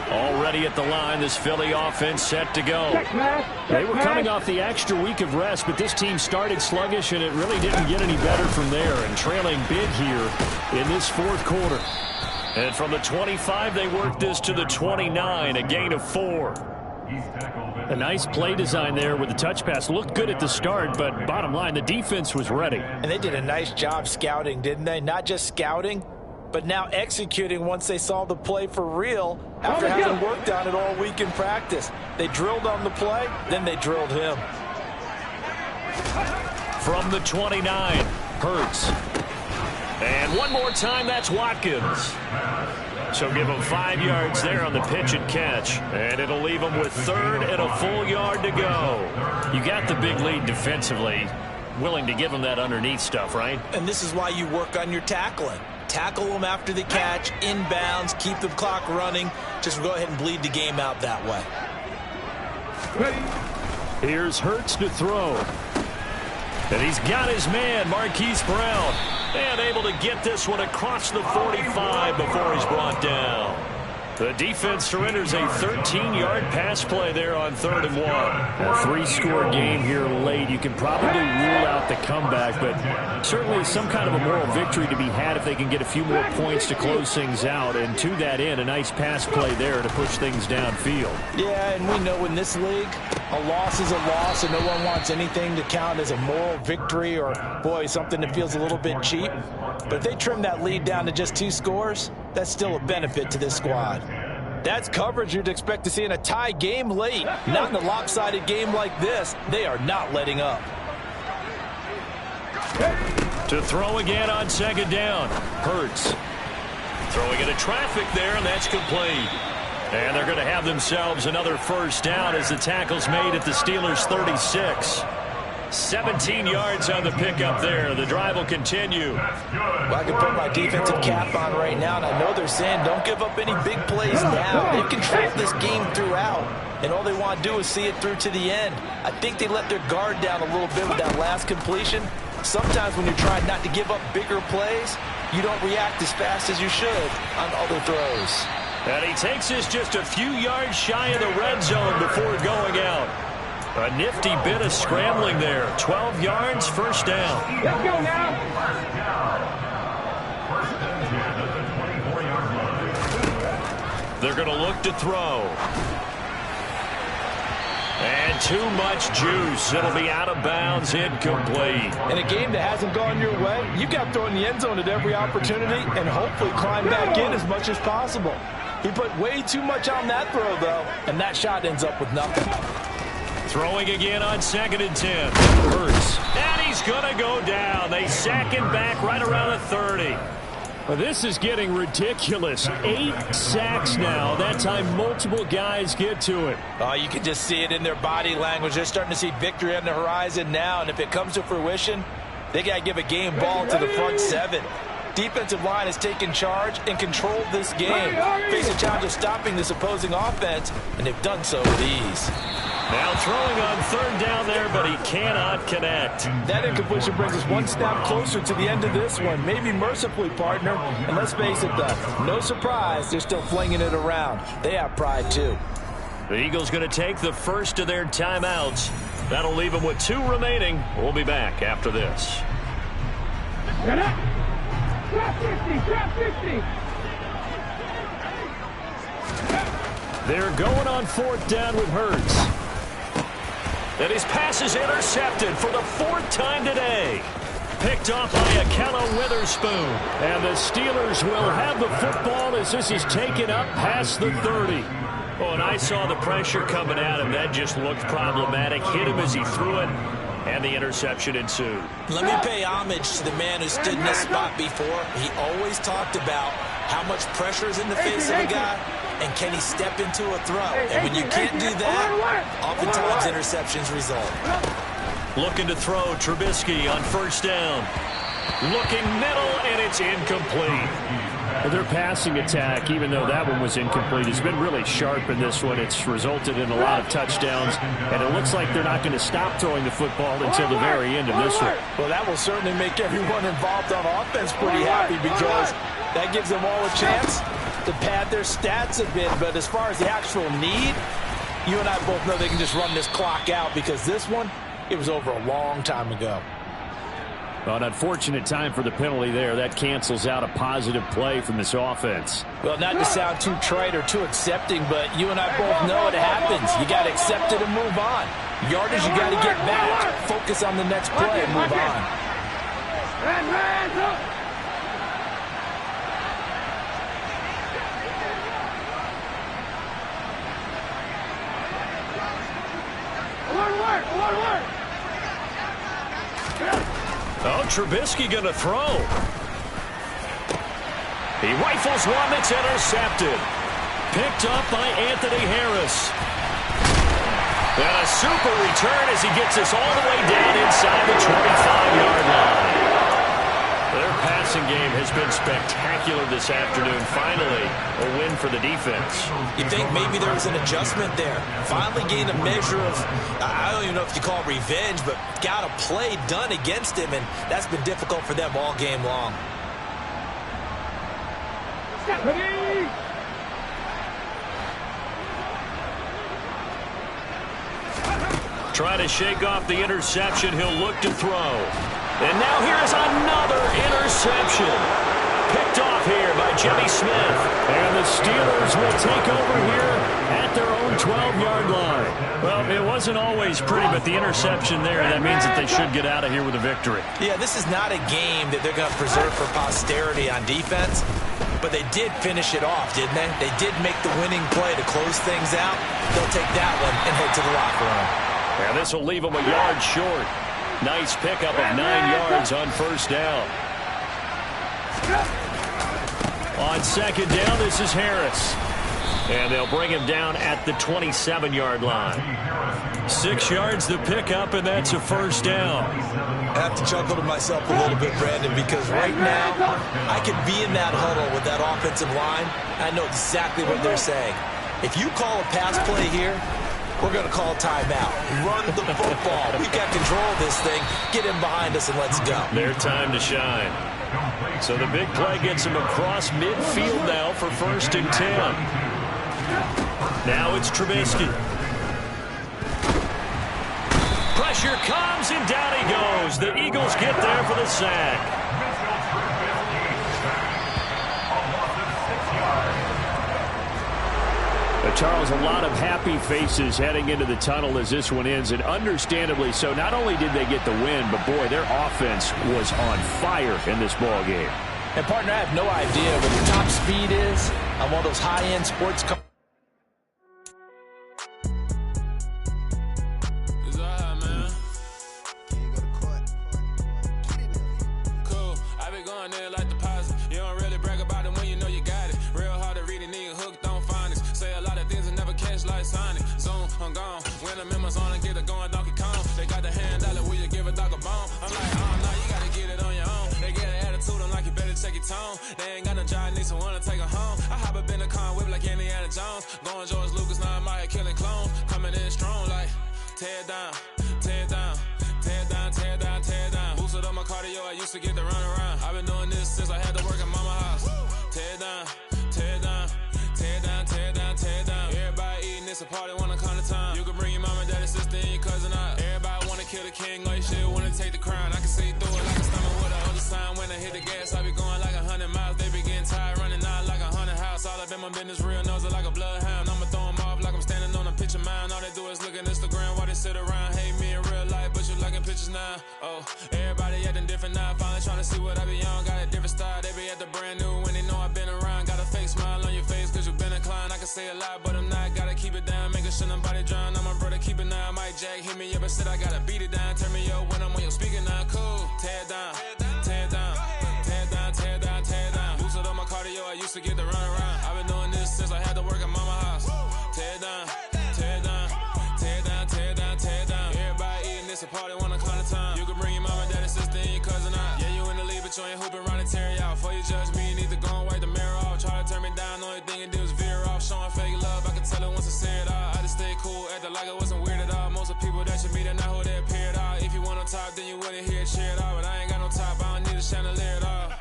[SPEAKER 1] Already at the line, this Philly offense set to go. They were coming off the extra week of rest, but this team started sluggish, and it really didn't get any better from there, and trailing big here in this 4th quarter. And from the 25, they worked this to the 29, a gain of 4. A nice play design there with the touch pass. Looked good at the start, but bottom line, the defense was ready.
[SPEAKER 3] And they did a nice job scouting, didn't they? Not just scouting, but now executing once they saw the play for real after having worked on it all week in practice. They drilled on the play, then they drilled him.
[SPEAKER 1] From the 29, Hurts. And one more time, that's Watkins. So give him 5 yards there on the pitch and catch. And it'll leave him with 3rd and a full yard to go. You got the big lead defensively. Willing to give him that underneath stuff, right?
[SPEAKER 3] And this is why you work on your tackling. Tackle them after the catch, inbounds, keep the clock running. Just go ahead and bleed the game out that way.
[SPEAKER 1] Here's Hurts to throw. And he's got his man, Marquise Brown. And able to get this one across the 45 before he's brought down. The defense surrenders a 13-yard pass play there on 3rd and 1. A 3-score game here late. You can probably rule out the comeback, but certainly some kind of a moral victory to be had if they can get a few more points to close things out. And to that end, a nice pass play there to push things downfield.
[SPEAKER 3] Yeah, and we know in this league, a loss is a loss, and no one wants anything to count as a moral victory or, boy, something that feels a little bit cheap. But if they trim that lead down to just 2 scores, that's still a benefit to this squad. That's coverage you'd expect to see in a tie game late. Not in a lopsided game like this. They are not letting up.
[SPEAKER 1] To throw again on 2nd down. Hurts. Throwing into traffic there, and that's complete. And they're going to have themselves another 1st down as the tackle's made at the Steelers' 36. 17 yards on the pickup there. The drive will continue.
[SPEAKER 3] Well, I can put my defensive cap on right now, and I know they're saying don't give up any big plays now. They've controlled this game throughout, and all they want to do is see it through to the end. I think they let their guard down a little bit with that last completion. Sometimes when you're trying not to give up bigger plays, you don't react as fast as you should on other throws.
[SPEAKER 1] And he takes this just a few yards shy of the red zone before going out. A nifty bit of scrambling there. 12 yards, 1st down.
[SPEAKER 4] Let's go now.
[SPEAKER 1] They're going to look to throw. And too much juice. It'll be out of bounds, incomplete.
[SPEAKER 3] In a game that hasn't gone your way, you've got to throw in the end zone at every opportunity and hopefully climb back in as much as possible. He put way too much on that throw, though, and that shot ends up with nothing.
[SPEAKER 1] Throwing again on 2nd and 10. Hurts. And he's going to go down. They sack him back right around the 30. Well, this is getting ridiculous. 8 sacks now. That time multiple guys get to it.
[SPEAKER 3] Oh, you can just see it in their body language. They're starting to see victory on the horizon now, and if it comes to fruition, they got to give a game ball to the front 7. Defensive line has taken charge and controlled this game. Face a challenge of stopping this opposing offense, and they've done so with ease.
[SPEAKER 1] Now throwing on 3rd down there, but he cannot connect.
[SPEAKER 3] That incompletion brings us one step closer to the end of this one. Maybe mercifully, partner. And let's face it, though, no surprise, they're still flinging it around. They have pride, too.
[SPEAKER 1] The Eagles going to take the first of their timeouts. That'll leave them with 2 remaining. We'll be back after this.
[SPEAKER 4] Get up. Drop 50. Drop 50.
[SPEAKER 1] They're going on 4th down with Hurts. And his pass is intercepted for the 4th time today. Picked off by Ahkello Witherspoon. And the Steelers will have the football as this is taken up past the 30. Oh, and I saw the pressure coming at him. That just looked problematic. Hit him as he threw it, and the interception ensued.
[SPEAKER 3] Let me pay homage to the man who stood in this spot before. He always talked about how much pressure is in the face of a guy, and can he step into a throw? And when you can't do that, oftentimes interceptions result.
[SPEAKER 1] Looking to throw, Trubisky on 1st down. Looking middle, and it's incomplete. Well, their passing attack, even though that one was incomplete, has been really sharp in this one. It's resulted in a lot of touchdowns, and it looks like they're not going to stop throwing the football until the very end of this one.
[SPEAKER 3] Well, that will certainly make everyone involved on offense pretty happy because that gives them all a chance to pad their stats a bit. But as far as the actual need, you and I both know they can just run this clock out because this one, it was over a long time ago.
[SPEAKER 1] Well, an unfortunate time for the penalty there. That cancels out a positive play from this offense.
[SPEAKER 3] Well, not to sound too trite or too accepting, but you and I both know it happens. You got to accept it and move on. Yardage, you got to get back. Focus on the next play and move on.
[SPEAKER 1] Oh, Trubisky going to throw. He rifles one that's intercepted. Picked up by Anthony Harris. And a super return as he gets us all the way down inside the 25-yard line. Their passing game has been spectacular this afternoon. Finally, a win for the defense.
[SPEAKER 3] You think maybe there was an adjustment there. Finally gained a measure of, I don't even know if you call it revenge, but got a play done against him, and that's been difficult for them all game long.
[SPEAKER 1] Trying to shake off the interception. He'll look to throw. And now here's another interception. Picked off here by Jimmy Smith. And the Steelers will take over here at their own 12-yard line. Well, it wasn't always pretty, but the interception there, that means that they should get out of here with a victory.
[SPEAKER 2] Yeah, this is not a game that they're going to preserve for posterity on defense, but they did finish it off, didn't they? They did make the winning play to close things out. They'll take that one and head to the locker room.
[SPEAKER 1] And this will leave them a yard short. Nice pickup of 9 yards on first down. On second down, this is Harris. And they'll bring him down at the 27-yard line. 6 yards the pickup, and that's a first down.
[SPEAKER 2] I have to chuckle to myself a little bit, Brandon, because right now I could be in that huddle with that offensive line. I know exactly what they're saying. If you call a pass play here, we're going to call timeout. Run the football. We've got control of this thing. Get in behind us and let's go.
[SPEAKER 1] Their time to shine. So the big play gets him across midfield now for 1st and 10. Now it's Trubisky. Pressure comes, and down he goes. The Eagles get there for the sack. Charles, a lot of happy faces heading into the tunnel as this one ends, and understandably so. Not only did they get the win, but, boy, their offense was on fire in this ball game.
[SPEAKER 2] And, partner, I have no idea what the top speed is on one of those high-end sports cars.
[SPEAKER 5] I'm gone. When the members on and get it going Donkey Kong. They got the hand dollar, will you give a dog a bone? I'm like, oh no, you gotta get it on your own. They get an attitude, I'm like, you better check your tone. They ain't got no job, need someone to take her home. I hop up in the car, whip like Indiana Jones. Going George Lucas, now I'm out here killing clones. Coming in strong like, tear down, tear down, tear down, tear down, tear down. Boosted up my cardio, I used to get to run around. I've been doing this since I had to work at mama house. Tear down, tear down, tear down, tear down, tear down. Everybody eating, it's a party, wanna come to time. You can bring your mama, daddy, sister, and your cousin out. Everybody wanna kill the king, like shit, wanna take the crown. I can see through it like a stomach with a other sign. When I hit the gas, I be going like 100 miles. They be getting tired, running out like 100 house. All up in my business, real nose like a bloodhound. I'ma throw them off like I'm standing on a picture mound. All they do is look at Instagram while they sit around. Hate me in real life, but you liking pictures now. Oh, everybody acting different now. Finally trying to see what I be on. Got a different style, they be at the brand new when they know I've been around. Got a fake smile on your face cause you been inclined. I can say a lot, but I'm not. Gotta keep it down, making sure nobody drown. I'm my brother, keep it now. Mike Jack hit me up and said I gotta beat it down. Turn me up when I'm on your speaker now. Cool, tear down, tear down, tear down, tear down, tear down. Boosted up my cardio, I used to get to run around. I've been doing this since I had to work at mama house. Tear down, tear down, tear down, tear down, tear down. Everybody eating, it's a party, wanna come to time. You can bring your mama, daddy, sister, and your cousin out. Yeah, you in the league, but you ain't hooping around and tear you out. Before you judge me, you need to go and wipe the mirror off. Try to turn me down, only thing you do is veer off. Showing fake love, I can tell it once I say it all. I just stay cool, acting like I wasn't weird at all. Most of the people that you meet are not who they appear at all. If you want on top, then you wouldn't hear it cheer at all. But I ain't got no top, I don't need a chandelier at all.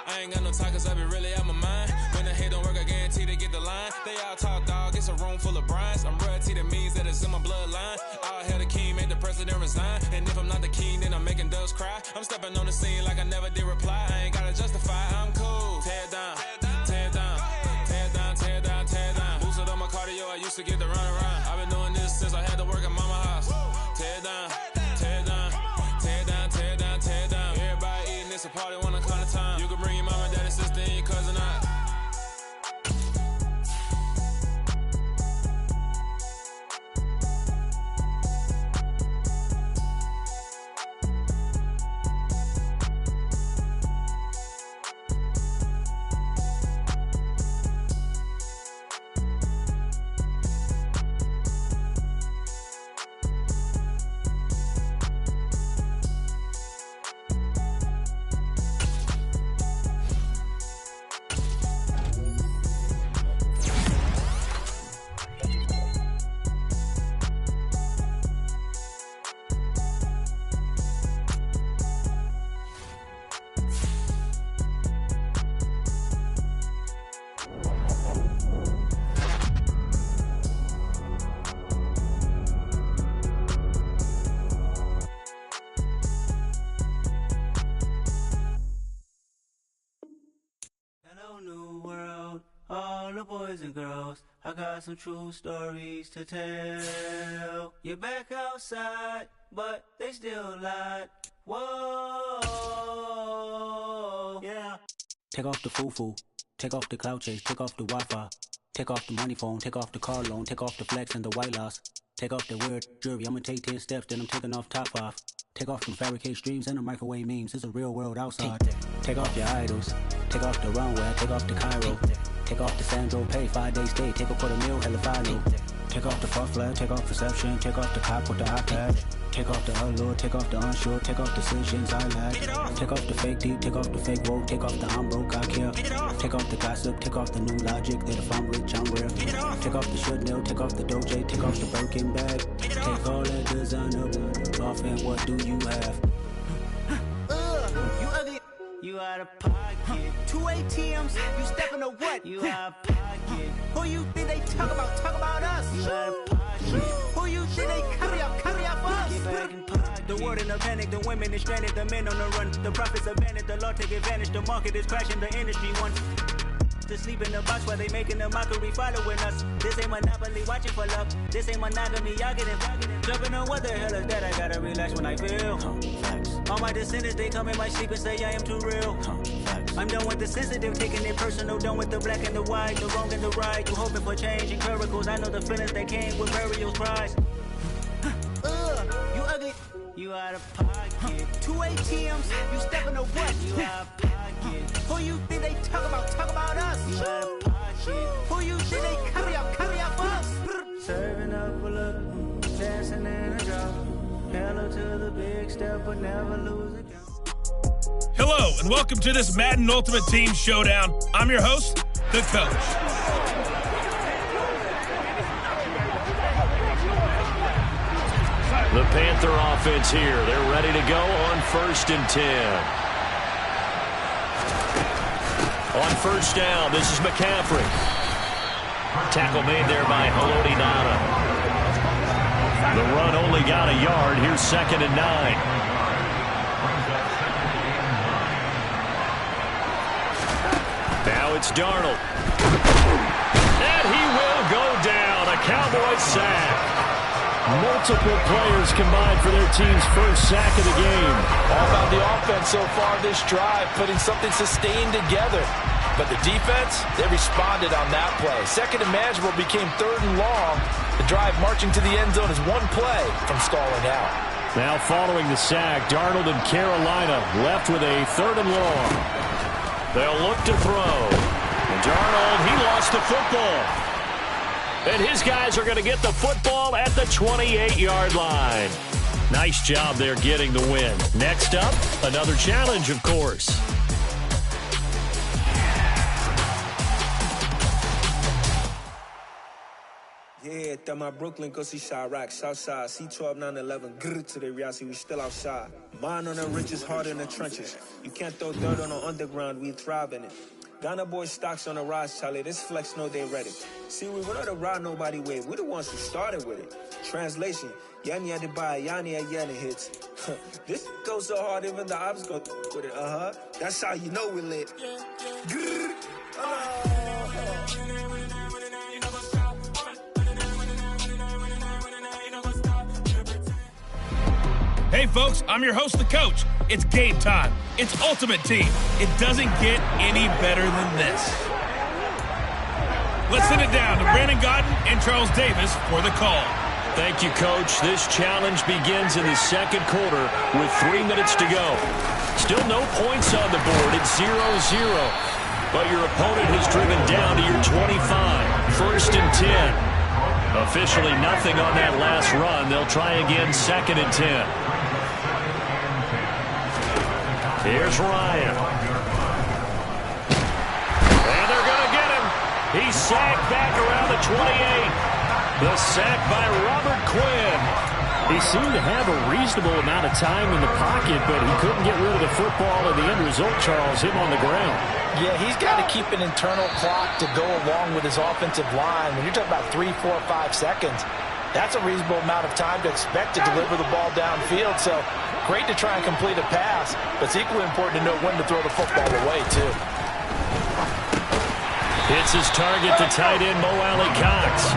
[SPEAKER 5] I ain't got no talk cause I be really out my mind. When the hate don't work, I guarantee they get the line. They all talk, dog, it's a room full of Bryans. I'm royalty, that means that it's in my bloodline. All hell the king, made the president resign. And if I'm not the king, then I'm making doves cry. I'm stepping on the scene like I never did reply. I ain't gotta justify, I'm cool. Tear down, tear down, tear down, tear down, tear down. Boosted up my cardio, I used to get to run around. I've been doing this since I had to work at mama house. Tear down, tear down, tear down, tear down, tear down. Everybody eating, it's a party, wanna come to time. You can bring your mama, daddy, sister, and your cousin out.
[SPEAKER 6] boys and girls, I got some true stories to tell. You're back outside, but they still lied. Whoa, yeah.
[SPEAKER 7] Take off the foo-foo, take off the cloud chase, take off the Wi-Fi, take off the money phone, take off the car loan, take off the flex and the white loss, take off the weird jury, I'ma take 10 steps, then I'm taking off top 5. Take off them fabricate streams and the microwave memes, it's a real world outside. Take off your idols, take off the runway, take off the Cairo, take off the Sandro Pay, 5-day stay, take a $250,000, hella final. Take off the fuck flag, take off perception, take off the cop with the iPad. Take off the allure, take off the unsure, take off decisions I lack. Take off the fake deep, take off the fake woke, take off the I'm broke, I care. Take off the gossip, take off the new logic that if I'm rich, I'm real. Take off the should know, take off the Doja, take off the Birkin bag. Take all that designer off and what do you have?
[SPEAKER 6] You ugly. You out of pocket. 2 ATMs, you stepping to what? You out of pocket. Who you think they talk about? Talk about us. You out of pocket. Who you think they carry up for us? Get back in pocket. The world in a panic, the women is stranded, the men on the run. The profits abandoned, the law take advantage. The market is crashing, the industry wants to sleep in the box while they making a mockery following us. This ain't Monopoly, watching for love. This ain't monogamy, y'all getting jumping on what the hell is that? I gotta relax when I feel. All my descendants, they come in my sleep and say I am too real. I'm done with the sensitive, taking it personal. Done with the black and the white, the wrong and the right. You hoping for change and miracles. I know the feelings that came with burial cries. You ugly. You out of pocket. 2 ATMs, you stepping to what? You out of pocket. Who you think they talk about? Talk about us. You out of pocket. Who you think they carry up for us? Serving up a look, dancing in a drop. Hello to the big step, but never lose a count.
[SPEAKER 8] Hello, and welcome to this Madden Ultimate Team Showdown. I'm your host, the Coach.
[SPEAKER 1] The Panther offense here. They're ready to go on 1st and 10. On 1st down, this is McCaffrey. Tackle made there by Haloti Ngata. The run only got a yard. Here's 2nd and 9. Now it's Darnold. And he will go down. A Cowboys sack. Multiple players combined for their team's first sack of the game.
[SPEAKER 3] All about the offense so far this drive, putting something sustained together. But the defense, they responded on that play. 2nd and manageable became 3rd and long. The drive marching to the end zone is one play from stalling out.
[SPEAKER 1] Now following the sack, Darnold and Carolina left with a 3rd and long. They'll look to throw. And Darnold, he lost the football. And his guys are going to get the football at the 28-yard line. Nice job there getting the win. Next up, another challenge, of course.
[SPEAKER 9] Yeah, throw my Brooklyn, go see Chirac, Southside, C12, 911, grrr to the reality, we still outside. Mine on the riches, hard in the trenches. You can't throw dirt on the underground, we thrive in it. Ghana boys stocks on the rise, Charlie. This flex know they ready. See, we were not to ride nobody wave. We the ones who started with it. Translation: Yanni had to buy, Yanni had Yanni hits. This goes so hard, even the ops go with it. That's how you know we lit. Grrr.
[SPEAKER 8] Hey, folks, I'm your host, the Coach. It's game time. It's Ultimate Team. It doesn't get any better than this. Let's send it down to Brandon Gaudin and Charles Davis for the call.
[SPEAKER 1] Thank you, Coach. This challenge begins in the 2nd quarter with 3 minutes to go. Still no points on the board. It's 0-0. But your opponent has driven down to your 25. 1st and 10. Officially nothing on that last run. They'll try again 2nd and 10. Here's Ryan. And they're going to get him. He's sacked back around the 28. The sack by Robert Quinn. He seemed to have a reasonable amount of time in the pocket, but he couldn't get rid of the football, and the end result, Charles, him on the ground.
[SPEAKER 3] Yeah, he's got to keep an internal clock to go along with his offensive line. When you're talking about 3, 4, 5 seconds, that's a reasonable amount of time to expect to deliver the ball downfield. So great to try and complete a pass, but it's equally important to know when to throw the football away, too.
[SPEAKER 1] Hits his target, the tight end, Mo Alley-Cox.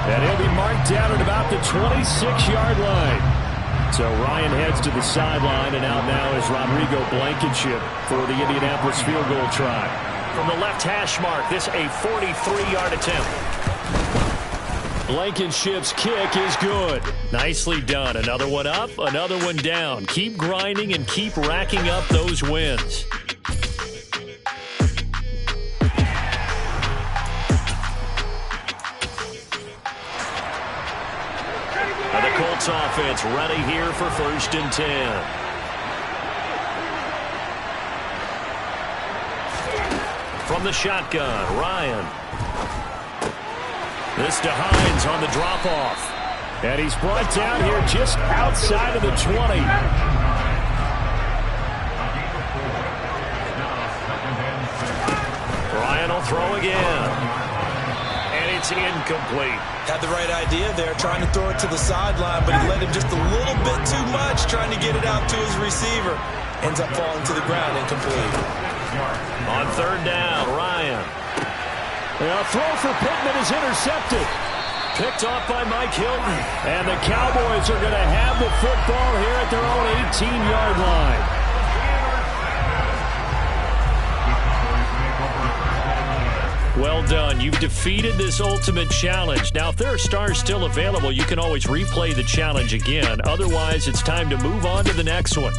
[SPEAKER 1] And he'll be marked down at about the 26-yard line. So Ryan heads to the sideline, and out now is Rodrigo Blankenship for the Indianapolis field goal try. From the left hash mark, this a 43-yard attempt. Blankenship's kick is good. Nicely done. Another one up, another one down. Keep grinding and keep racking up those wins. And the Colts offense ready here for 1st and 10. From the shotgun, Ryan. This to Hines on the drop-off. And he's brought down here just outside of the 20. Ryan will throw again. And it's incomplete.
[SPEAKER 3] Had the right idea there, trying to throw it to the sideline, but he led him just a little bit too much, trying to get it out to his receiver. Ends up falling to the ground, incomplete.
[SPEAKER 1] On 3rd down, Ryan. A throw for Pittman is intercepted. Picked off by Mike Hilton. And the Cowboys are going to have the football here at their own 18-yard line. Well done. You've defeated this ultimate challenge. Now, if there are stars still available, you can always replay the challenge again. Otherwise, it's time to move on to the next one.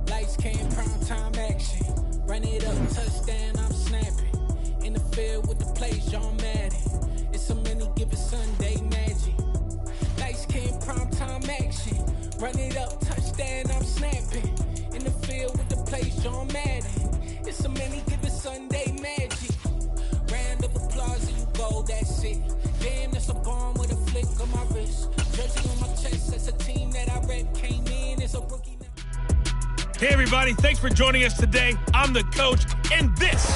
[SPEAKER 10] Lights came, prime time action. Run it up, touchdown, I'm snapping. In the field with the plays, John Madden. It's a many given Sunday magic. Lights came, prime time action. Run it up, touchdown, I'm snapping. In the field with the plays, John Madden. It's a many given Sunday magic. Round of applause and you go, that's it. Damn, that's a bomb with a flick on my wrist. Jersey on my chest, that's a team that I rep. Came in as a rookie.
[SPEAKER 8] Hey, everybody. Thanks for joining us today. I'm the coach, and this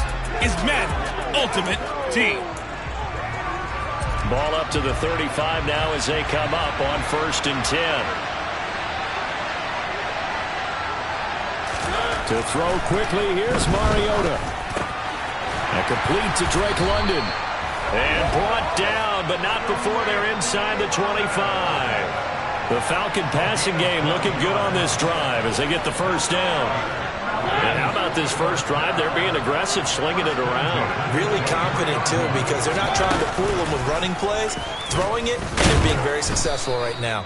[SPEAKER 8] is Madden Ultimate Team.
[SPEAKER 1] Ball up to the 35 now as they come up on 1st and 10. To throw quickly, here's Mariota. And complete to Drake London. And brought down, but not before they're inside the 25. The Falcon passing game looking good on this drive as they get the 1st down. And how about this first drive? They're being aggressive, slinging it around.
[SPEAKER 3] Really confident, too, because they're not trying to fool them with running plays, throwing it, and they're being very successful right now.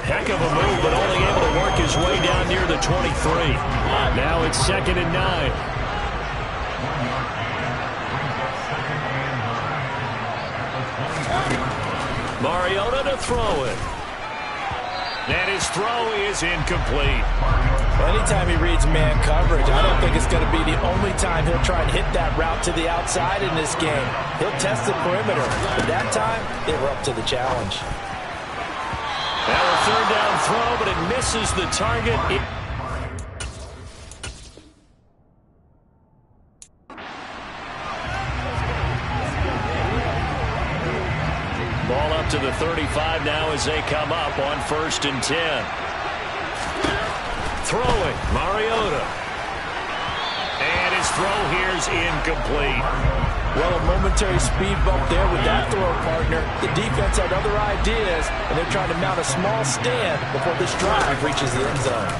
[SPEAKER 1] Heck of a move, but only able to work his way down near the 23. Now it's 2nd and 9. Mariota to throw it. And his throw is incomplete.
[SPEAKER 3] Anytime he reads man coverage, I don't think it's going to be the only time he'll try and hit that route to the outside in this game. He'll test the perimeter, but that time, they were up to the challenge.
[SPEAKER 1] Now a 3rd down throw, but it misses the target. Ball up to the 35 now as they come up on 1st and 10. Throwing, Mariota. And his throw here is incomplete.
[SPEAKER 3] Well, a momentary speed bump there with that throw partner. The defense had other ideas, and they're trying to mount a small stand before this drive reaches the end zone.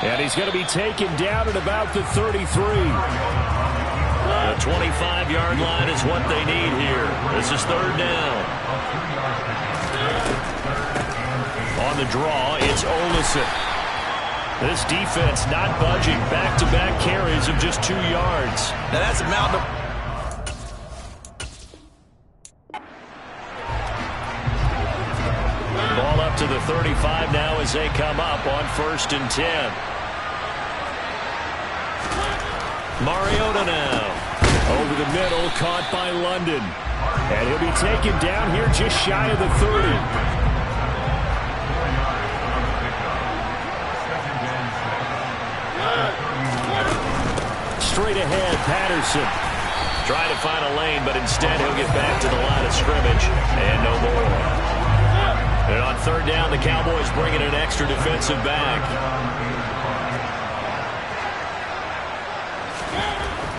[SPEAKER 1] And he's going to be taken down at about the 33. The 25-yard line is what they need here. This is 3rd down. On the draw, it's Olsen. This defense not budging. Back-to-back carries of just 2 yards.
[SPEAKER 3] Now that's a mountain of...
[SPEAKER 1] Ball up to the 35 now as they come up on 1st and 10. Mariota now. Over the middle, caught by London. And he'll be taken down here just shy of the 30. Straight ahead, Patterson. Trying to find a lane, but instead he'll get back to the line of scrimmage, and no more. And on third down, the Cowboys bring in an extra defensive back.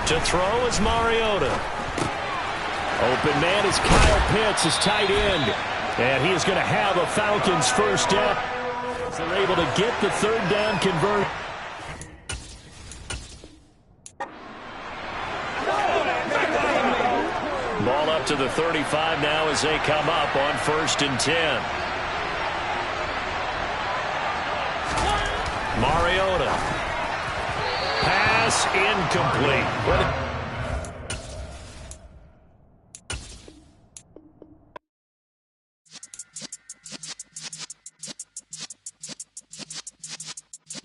[SPEAKER 1] To throw is Mariota. Open man is Kyle Pitts, his tight end. And he is going to have a Falcons first down. They're able to get the third down converted. Ball up to the 35 now as they come up on 1st and 10. Mariota. Pass incomplete.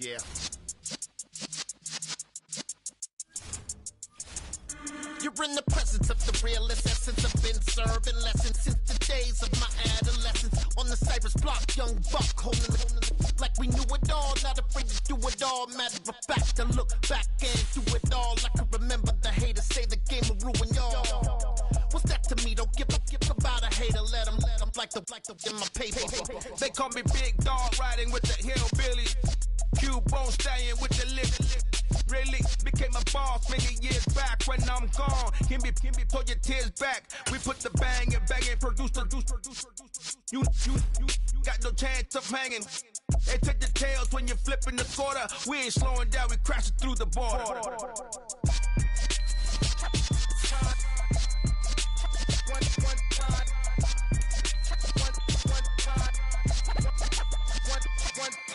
[SPEAKER 11] Yeah. You're in the presence of the realest essence. I've been serving lessons since the days of my adolescence. On the Cypress block, young buck holding the like we knew it all. Not afraid to do it all. Matter of fact, to look back and do it all. I can remember the haters say the game will ruin y'all. What's that to me? Don't give about a hater. Let them like the in my paper.
[SPEAKER 12] They call me Big Dog, riding with the hillbilly. Cubone staying with the lip. Really became a boss many years back. When I'm gone, can be pull your tears back. We put the bang and produce. You got no chance of hanging. They take the tails when you're flipping the quarter. We ain't slowing down, we crashing through the border.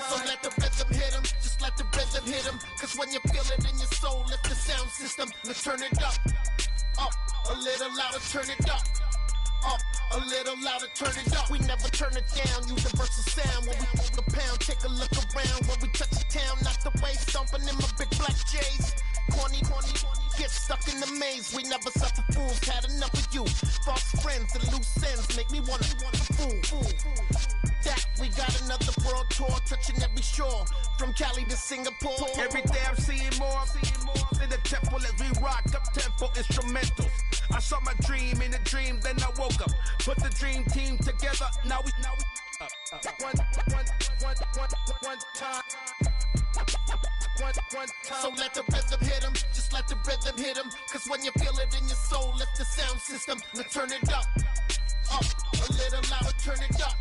[SPEAKER 11] So let the rhythm hit him, just let the rhythm hit him. Cause when you feel it in your soul, lift the sound system. Let's turn it up, a little louder, turn it up, a little louder, turn it up. We never turn it down, universal sound. When we move the pound, take a look around. When we touch the town, not the way, stomping in my big black J's. Corny, get stuck in the maze. We never suffer fools, had enough of you. False friends and loose ends make me wanna fool. That we got another world tour, touching every shore, from Cali to Singapore.
[SPEAKER 12] Every day I'm seeing more in the temple as we rock up tempo instrumentals. I saw my dream in a dream, then I woke up. Put the dream team together. Now we one time.
[SPEAKER 11] So let the rhythm hit him, just let the rhythm hit him. Cause when you feel it in your soul, lift the sound system. Let's turn it up, a little louder, turn it up.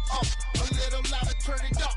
[SPEAKER 11] A little louder, turn it up.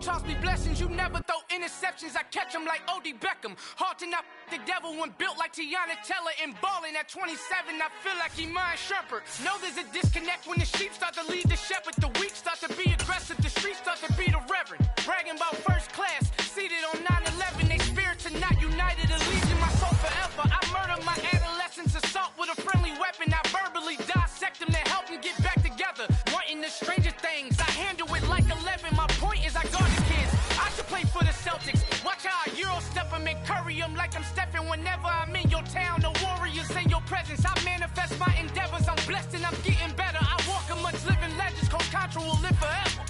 [SPEAKER 10] Toss me blessings, you never throw interceptions. I catch them like O.D. Beckham. Hard to not the devil when built like Tiana Teller and balling at 27. I feel like Iman Shumpert. Know there's a disconnect when the sheep start to lead the shepherd. The weak start to be aggressive. The streets start to be the reverend. Bragging about first class, seated on 9/11. They spirits are not united. Allegiance my soul forever. I murder my adolescence, assault with a friendly weapon. I verbally dissect them to help them get back together. Wanting the stranger things, I handle it like 11. My point is I guard the kids. I should play for the Celtics. Watch how I Euro step them and curry them like I'm stepping. Whenever I'm in your town, the Warriors in your presence. I manifest my endeavors. I'm blessed and I'm getting better. I walk amongst living legends. Coach Contra will live forever.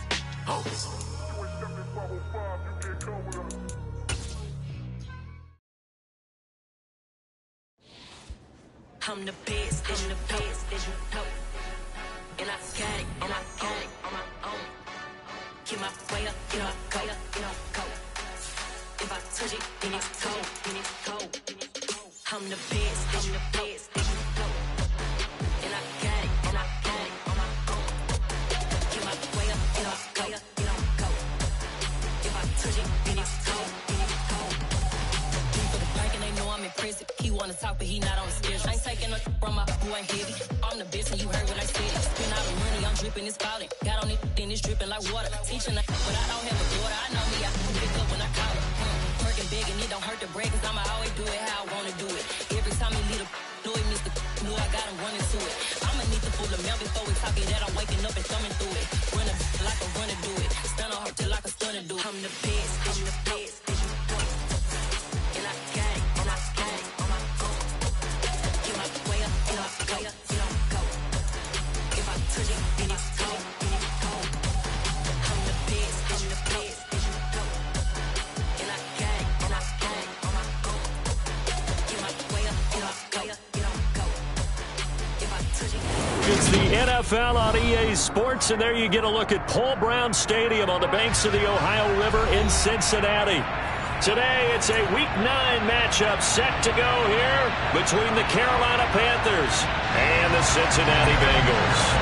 [SPEAKER 10] Oh.
[SPEAKER 13] I'm the best, and the best, as you know. And I got it, and I got it on my own. Get my way up, you know, go. If I touch it, then it's cold, I'm the best, as you know. And I got it, and I got it on my own. Get my way up, you know, go. If I touch it, then it's cold, People thinking they know I'm impressive. He wanna talk, but he not on the schedule. I ain't taking no from my boy heavy. I'm the best, and you heard what I said. Spend all the money, I'm dripping, it's falling. Got on it, then it's dripping like water. Teaching the but I don't have a daughter. I know me, I can pick up when I call her. Working big, and it don't hurt to break, cause I'ma always do it how I wanna do it. Every time he lead a know it, Mr. Knew I got him running to it. Now before we talk it out, I'm waking up and thumbing through it. Run a like a runner do it. Stun on her till like a stunner do it. I'm the best, I'm the best. And I got it, and I got it on my own. Get my way up, and I go, you don't go. If I touch it, then it's go, then it's go. I'm the best, I'm the best. And I got it, and I got it on my own. Get my way up, and I go, you don't go. If I touch it.
[SPEAKER 1] It's the NFL on EA Sports, and there you get a look at Paul Brown Stadium on the banks of the Ohio River in Cincinnati. Today, it's a Week 9 matchup set to go here between the Carolina Panthers and the Cincinnati Bengals.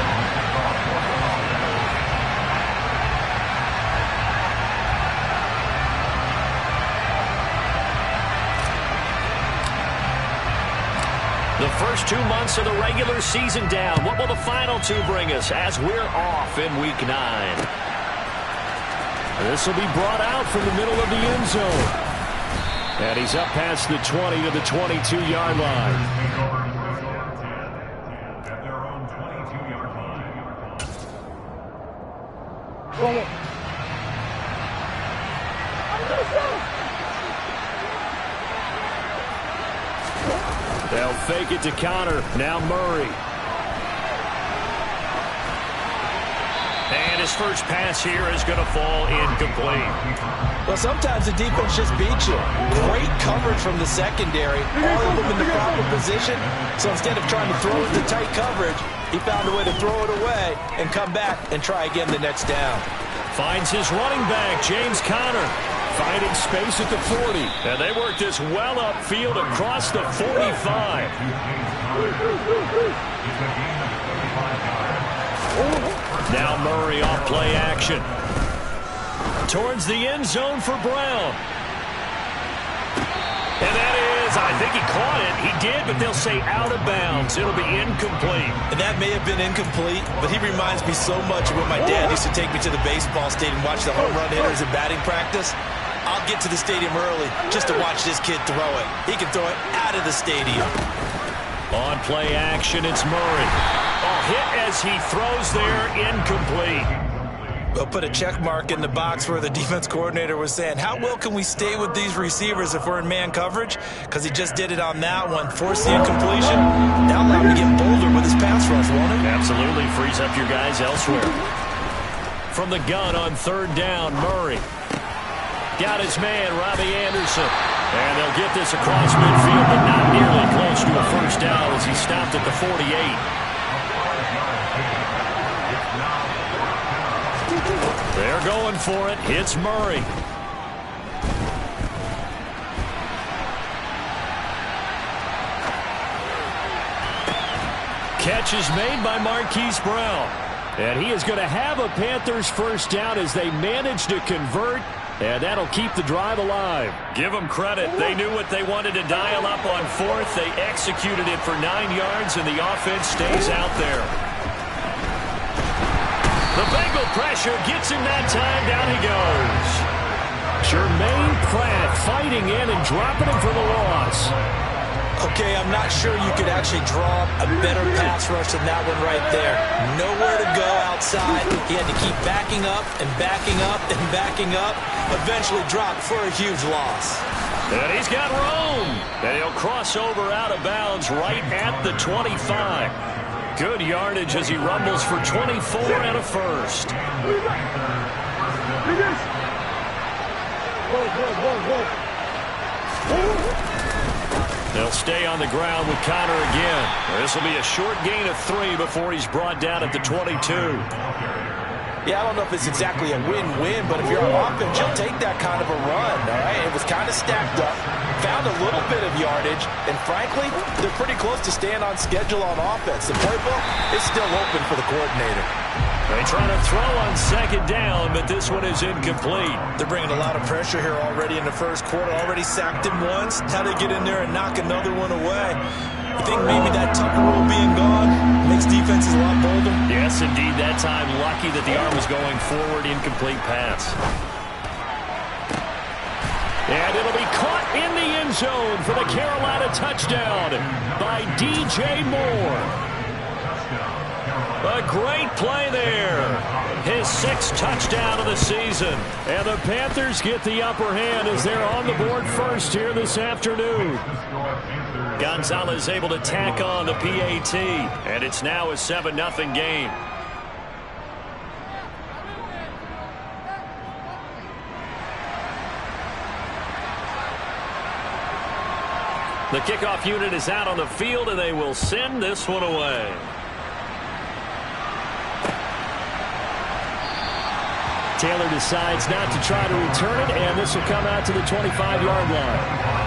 [SPEAKER 1] The first 2 months of the regular season down. What will the final 2 bring us as we're off in Week 9? This will be brought out from the middle of the end zone. And he's up past the 20 to the 22-yard line. They'll fake it to Connor. Now Murray. And his first pass here is going to fall incomplete.
[SPEAKER 3] Well, sometimes the defense just beats you. Great coverage from the secondary. All of them in the proper position. So instead of trying to throw it to tight coverage, he found a way to throw it away and come back and try again the next down.
[SPEAKER 1] Finds his running back, James Conner. Finding space at the 40. And they work this well upfield across the 45. Now Murray off play action. Towards the end zone for Brown. And that is, I think he caught it. He did, but they'll say out of bounds. It'll be incomplete.
[SPEAKER 3] And that may have been incomplete, but he reminds me so much of when my dad used to take me to the baseball stadium and watch the home run hitters in batting practice. I'll get to the stadium early just to watch this kid throw it. He can throw it out of the stadium.
[SPEAKER 1] On play action, it's Murray. Oh, hit as he throws there, incomplete.
[SPEAKER 3] They'll put a check mark in the box where the defense coordinator was saying, how well can we stay with these receivers if we're in man coverage? Because he just did it on that one. Force the incompletion. Now allow him to get bolder with his pass rush, won't it?
[SPEAKER 1] Absolutely. Frees up your guys elsewhere. From the gun on third down, Murray. Got his man, Robbie Anderson. And they'll get this across midfield, but not nearly close to a first down as he stopped at the 48. They're going for it. It's Murray. Catch is made by Marquise Brown. And he is going to have a Panthers first down as they manage to convert. And that'll keep the drive alive. Give them credit. They knew what they wanted to dial up on fourth. They executed it for 9 yards, and the offense stays out there. The Bengal pressure gets him that time. Down he goes. Jermaine Pratt fighting in and dropping him for the loss.
[SPEAKER 3] Okay, I'm not sure you could actually draw a better pass rush than that one right there. Nowhere to go outside. He had to keep backing up and backing up and backing up. Eventually dropped for a huge loss.
[SPEAKER 1] And he's got room. And he'll cross over out of bounds right at the 25. Good yardage as he rumbles for 24 and a first. They'll stay on the ground with Connor again. This will be a short gain of 3 before he's brought down at the 22.
[SPEAKER 3] Yeah, I don't know if it's exactly a win-win, but if you're on offense, you'll take that kind of a run, all right? It was kind of stacked up, found a little bit of yardage, and frankly, they're pretty close to staying on schedule on offense. The playbook is still open for the coordinator.
[SPEAKER 1] They try to throw on second down, but this one is incomplete.
[SPEAKER 3] They're bringing a lot of pressure here already in the first quarter. Already sacked him once. How they get in there and knock another one away? You think maybe that Tucker rule being gone makes defenses a lot bolder?
[SPEAKER 1] Yes, indeed. That time, lucky that the arm was going forward. Incomplete pass. And it'll be caught in the end zone for the Carolina touchdown by DJ Moore. A great play there. His 6th touchdown of the season. And the Panthers get the upper hand as they're on the board first here this afternoon. Gonzalez able to tack on the PAT. And it's now a 7-0 game. The kickoff unit is out on the field, and they will send this one away. Taylor decides not to try to return it, and this will come out to the 25-yard line.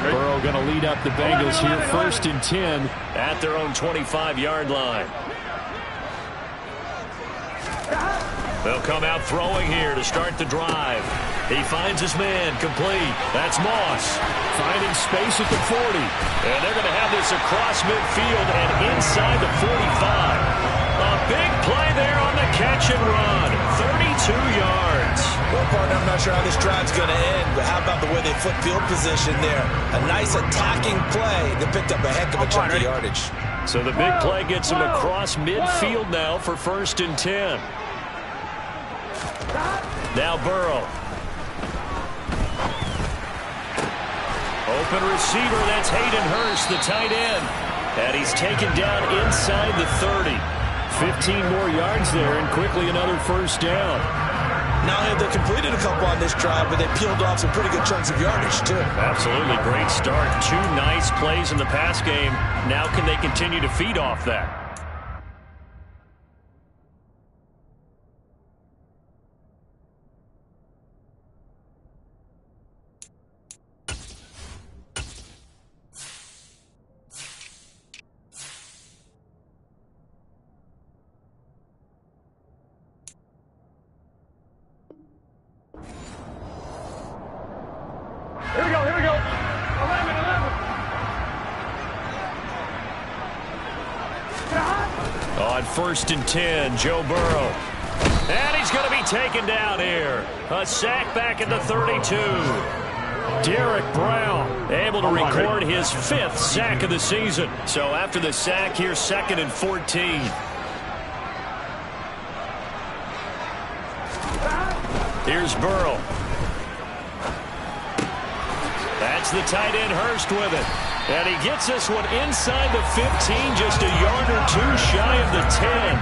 [SPEAKER 1] Burrow going to lead up the Bengals here, 1st and 10 at their own 25-yard line. They'll come out throwing here to start the drive. He finds his man complete. That's Moss finding space at the 40. And they're going to have this across midfield and inside the 45. A big play there on the catch and run. 32 yards.
[SPEAKER 3] Well, partner, I'm not sure how this drive's going to end, but how about the way they flip field position there? A nice attacking play that picked up a heck of a chunk of yardage.
[SPEAKER 1] So the big play gets him across midfield now for 1st and 10. Now Burrow. Open receiver, that's Hayden Hurst, the tight end. And he's taken down inside the 30. 15 more yards there, and quickly another 1st down.
[SPEAKER 3] Not only have they completed a couple on this drive, but they peeled off some pretty good chunks of yardage, too.
[SPEAKER 1] Absolutely. Great start. 2 nice plays in the pass game. Now can they continue to feed off that?
[SPEAKER 4] Here we go, here we go. 11.
[SPEAKER 1] On 1st and 10, Joe Burrow. And he's going to be taken down here. A sack back at the 32. Derek Brown able to record his 5th sack of the season. So after the sack, here's 2nd and 14. Here's Burrow. That's the tight end Hurst with it. And he gets this one inside the 15, just a yard or 2 shy of the 10.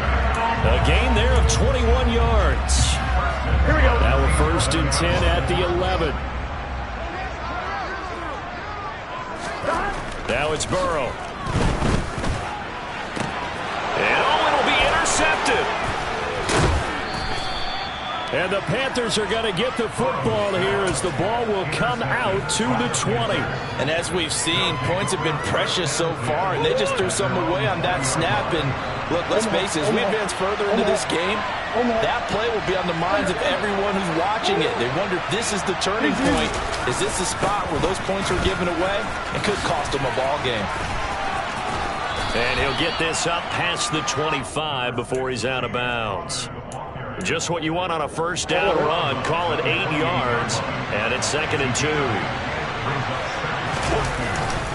[SPEAKER 1] A gain there of 21 yards.
[SPEAKER 4] Here we go.
[SPEAKER 1] Now a 1st and 10 at the 11. Now it's Burrow. And it'll be intercepted. And the Panthers are going to get the football here as the ball will come out to the 20.
[SPEAKER 3] And as we've seen, points have been precious so far, and they just threw some away on that snap. And look, let's face it, as we advance further into this game, that play will be on the minds of everyone who's watching it. They wonder if this is the turning point. Is this the spot where those points were given away? It could cost them a ball game.
[SPEAKER 1] And he'll get this up past the 25 before he's out of bounds. Just what you want on a 1st down run. Call it 8 yards. And it's 2nd and 2.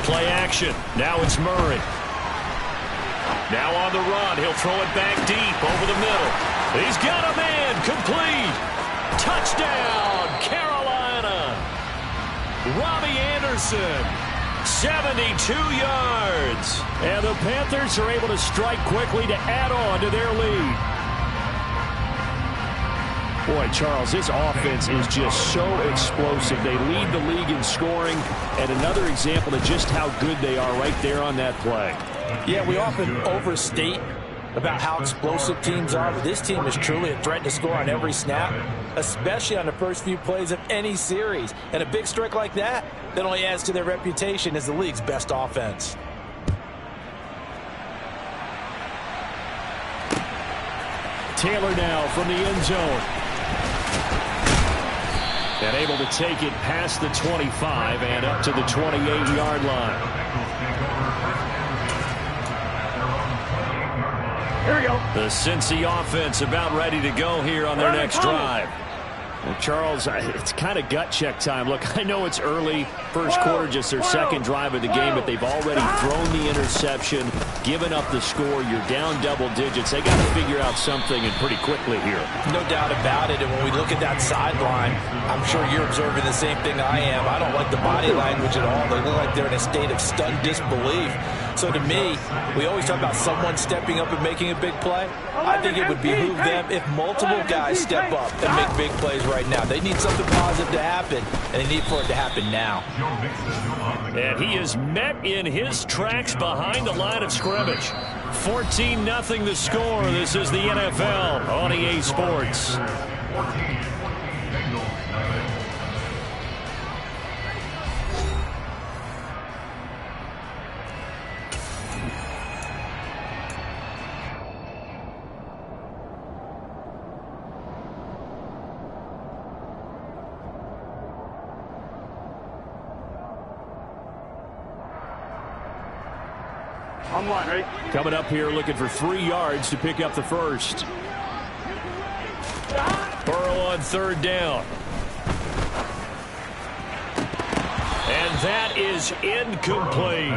[SPEAKER 1] Play action. Now it's Murray. Now on the run. He'll throw it back deep over the middle. He's got a man. Complete. Touchdown, Carolina. Robbie Anderson. 72 yards. And the Panthers are able to strike quickly to add on to their lead. Boy, Charles, this offense is just so explosive. They lead the league in scoring, and another example of just how good they are right there on that play.
[SPEAKER 3] Yeah, we often overstate about how explosive teams are, but this team is truly a threat to score on every snap, especially on the first few plays of any series. And a big strike like that only adds to their reputation as the league's best offense.
[SPEAKER 1] Taylor now from the end zone. And able to take it past the 25 and up to the 28-yard line.
[SPEAKER 4] Here we go.
[SPEAKER 1] The Cincy offense about ready to go here on their next drive. Well, Charles, it's kind of gut check time. Look, I know it's early, first quarter, just their second drive of the game, but they've already thrown the interception, given up the score. You're down double digits. They got to figure out something, and pretty quickly here.
[SPEAKER 3] No doubt about it. And when we look at that sideline, I'm sure you're observing the same thing I am. I don't like the body language at all. They look like they're in a state of stunned disbelief. So to me, we always talk about someone stepping up and making a big play. I think it would behoove them if multiple guys step up and make big plays right now. They need something positive to happen, and they need for it to happen now.
[SPEAKER 1] And he is met in his tracks behind the line of scrimmage. 14-0 the score. This is the NFL on EA Sports.
[SPEAKER 4] On one, ready?
[SPEAKER 1] Coming up here looking for 3 yards to pick up the first. Burrow on third down. And that is incomplete.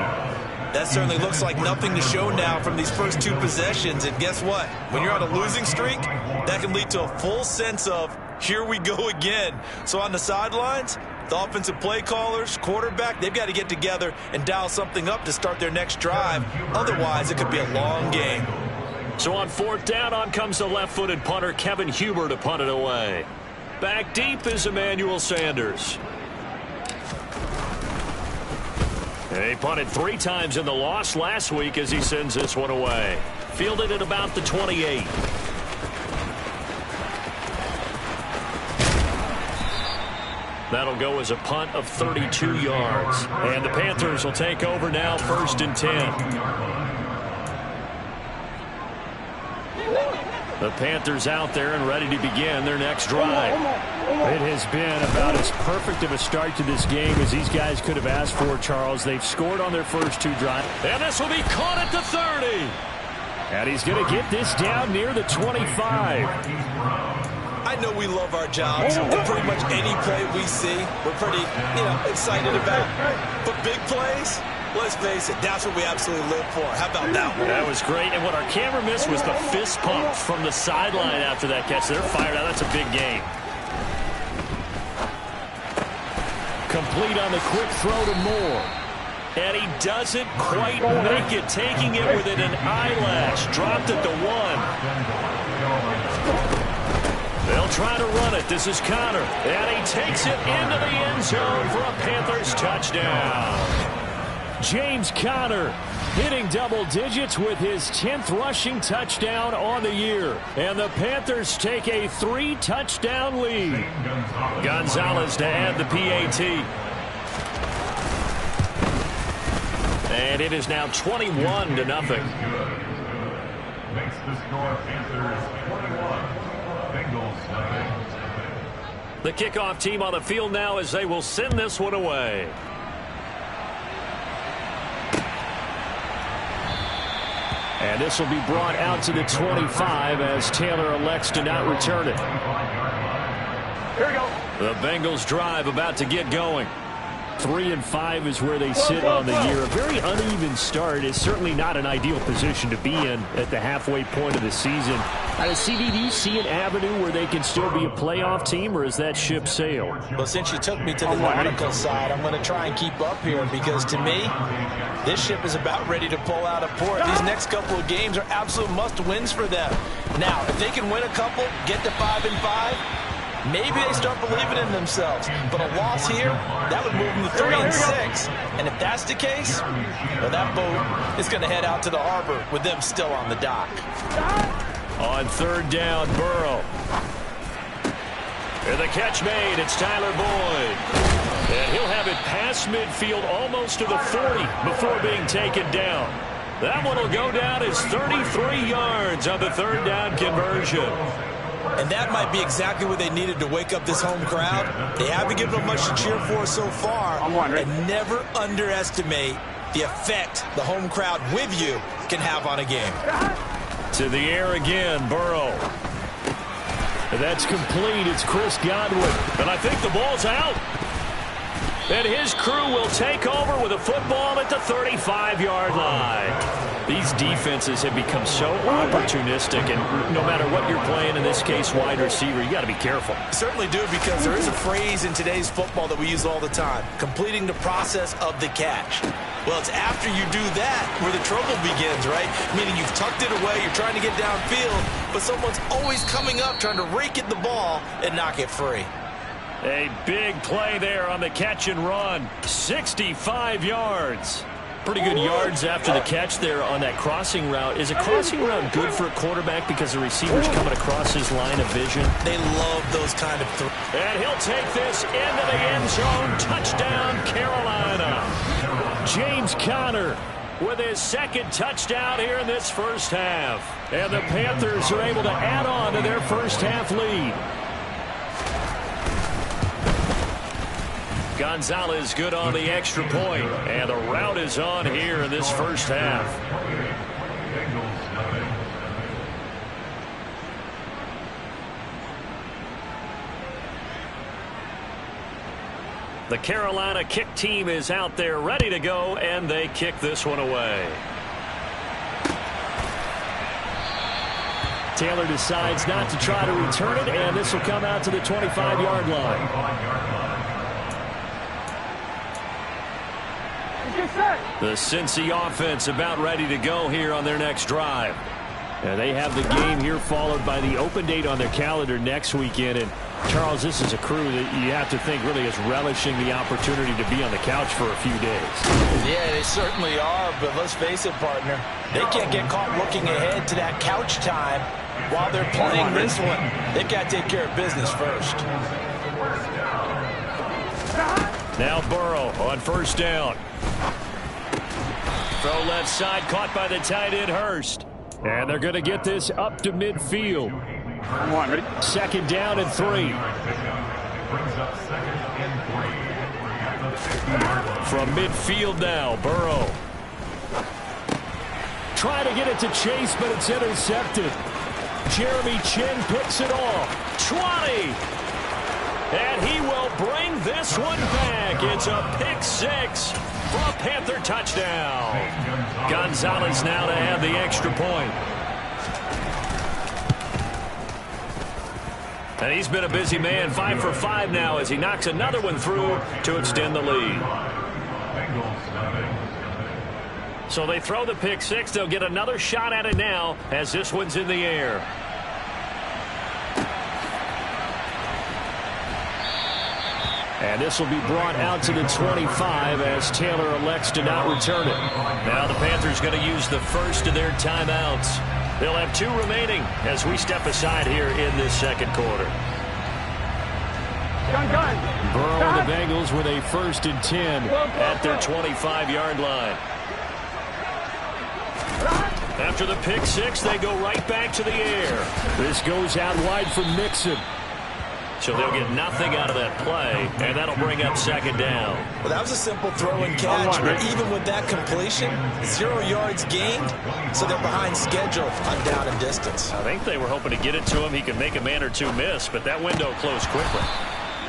[SPEAKER 2] That certainly looks like nothing to show now from these first 2 possessions. And guess what? When you're on a losing streak, that can lead to a full sense of, here we go again. So on the sidelines, the offensive play callers, quarterback, they've got to get together and dial something up to start their next drive. Otherwise, it could be a long game.
[SPEAKER 1] So on fourth down, on comes the left-footed punter, Kevin Huber, to punt it away. Back deep is Emmanuel Sanders. He punted 3 times in the loss last week as he sends this one away. Fielded at about the 28. That'll go as a punt of 32 yards. And the Panthers will take over now, 1st and 10. The Panthers out there and ready to begin their next drive.
[SPEAKER 14] It has been about as perfect of a start to this game as these guys could have asked for, Charles. They've scored on their first 2 drives.
[SPEAKER 1] And this will be caught at the 30.
[SPEAKER 14] And he's going to get this down near the 25.
[SPEAKER 2] I know we love our jobs, and pretty much any play we see, we're pretty, excited about. But big plays, let's face it, that's what we absolutely live for. How about that one?
[SPEAKER 1] That was great, and what our camera missed was the fist pump from the sideline after that catch. They're fired out. That's a big game. Complete on the quick throw to Moore. And he doesn't quite make it, taking it within an eyelash. Dropped at the 1. They'll try to run it. This is Connor. And he takes it into the end zone for a Panthers touchdown.
[SPEAKER 14] James Conner hitting double digits with his 10th rushing touchdown on the year. And the Panthers take a 3-touchdown lead.
[SPEAKER 1] Gonzalez to add the PAT. And it is now 21-0.
[SPEAKER 15] Makes the score Panthers 21.
[SPEAKER 1] The kickoff team on the field now as they will send this one away.
[SPEAKER 14] And this will be brought out to the 25 as Taylor elects to not return it.
[SPEAKER 4] Here we go.
[SPEAKER 1] The Bengals drive about to get going.
[SPEAKER 14] 3-5 is where they sit on the year. A very uneven start. Is certainly not an ideal position to be in at the halfway point of the season. CD, do you see an avenue where they can still be a playoff team, or is that ship sailed?
[SPEAKER 3] Well, since you took me to the nautical side, I'm going to try and keep up here because, to me, this ship is about ready to pull out of port. These next couple of games are absolute must-wins for them. Now, if they can win a couple, get to 5-5, maybe they start believing in themselves. But a loss here, that would move them to 3-6. And if that's the case, well, that boat is going to head out to the harbor with them still on the dock.
[SPEAKER 1] On third down, Burrow. And the catch made. It's Tyler Boyd. And he'll have it past midfield almost to the 40 before being taken down. That one will go down as 33 yards on the third down conversion.
[SPEAKER 2] And that might be exactly what they needed to wake up this home crowd. They haven't given them much to cheer for so far. And never underestimate the effect the home crowd with you can have on a game.
[SPEAKER 1] To the air again, Burrow. That's complete. It's Chris Godwin. And I think the ball's out. And his crew will take over with a football at the 35-yard line. These defenses have become so opportunistic, and no matter what you're playing, in this case, wide receiver, you got to be careful.
[SPEAKER 2] Certainly do, because there is a phrase in today's football that we use all the time, completing the process of the catch. Well, it's after you do that where the trouble begins, right? Meaning you've tucked it away, you're trying to get downfield, but someone's always coming up trying to rake at the ball and knock it free.
[SPEAKER 1] A big play there on the catch and run. 65 yards. Pretty good yards after the catch there on that crossing route. Is a crossing route good for a quarterback because the receiver's coming across his line of vision?
[SPEAKER 2] They love those kind of throws.
[SPEAKER 1] And he'll take this into the end zone. Touchdown, Carolina. James Conner with his second touchdown here in this first half. And the Panthers are able to add on to their first half lead. Gonzalez good on the extra point, and the route is on here in this first half. The Carolina kick team is out there ready to go, and they kick this one away. Taylor decides not to try to return it, and this will come out to the 25-yard line. The Cincy offense about ready to go here on their next drive. And they have the game here followed by the open date on their calendar next weekend. And, Charles, this is a crew that you have to think really is relishing the opportunity to be on the couch for a few days.
[SPEAKER 3] Yeah, they certainly are, but let's face it, partner. They can't get caught looking ahead to that couch time while they're playing this one. They've got to take care of business first.
[SPEAKER 1] Now Burrow on first down. Throw left side, caught by the tight end Hurst. And they're going to get this up to midfield. Second down and 3. From midfield now, Burrow. Try to get it to Chase, but it's intercepted. Jeremy Chin picks it off. 20. And he will bring this one back. It's a pick 6 for a Panther touchdown. Gonzalez now to add the extra point. And he's been a busy man, 5 for 5 now as he knocks another one through to extend the lead. So they throw the pick 6. They'll get another shot at it now as this one's in the air. And this will be brought out to the 25 as Taylor elects to not return it. Now the Panthers going to use the first of their timeouts. They'll have 2 remaining as we step aside here in this second quarter. Burrow and the Bengals with a 1st and 10 at their 25-yard line. After the pick 6, they go right back to the air. This goes out wide for Mixon. So they'll get nothing out of that play, and that'll bring up second down.
[SPEAKER 2] Well, that was a simple throw and catch, but even with that completion, 0 yards gained, so they're behind schedule on down and distance.
[SPEAKER 1] I think they were hoping to get it to him. He could make a man or two miss, but that window closed quickly.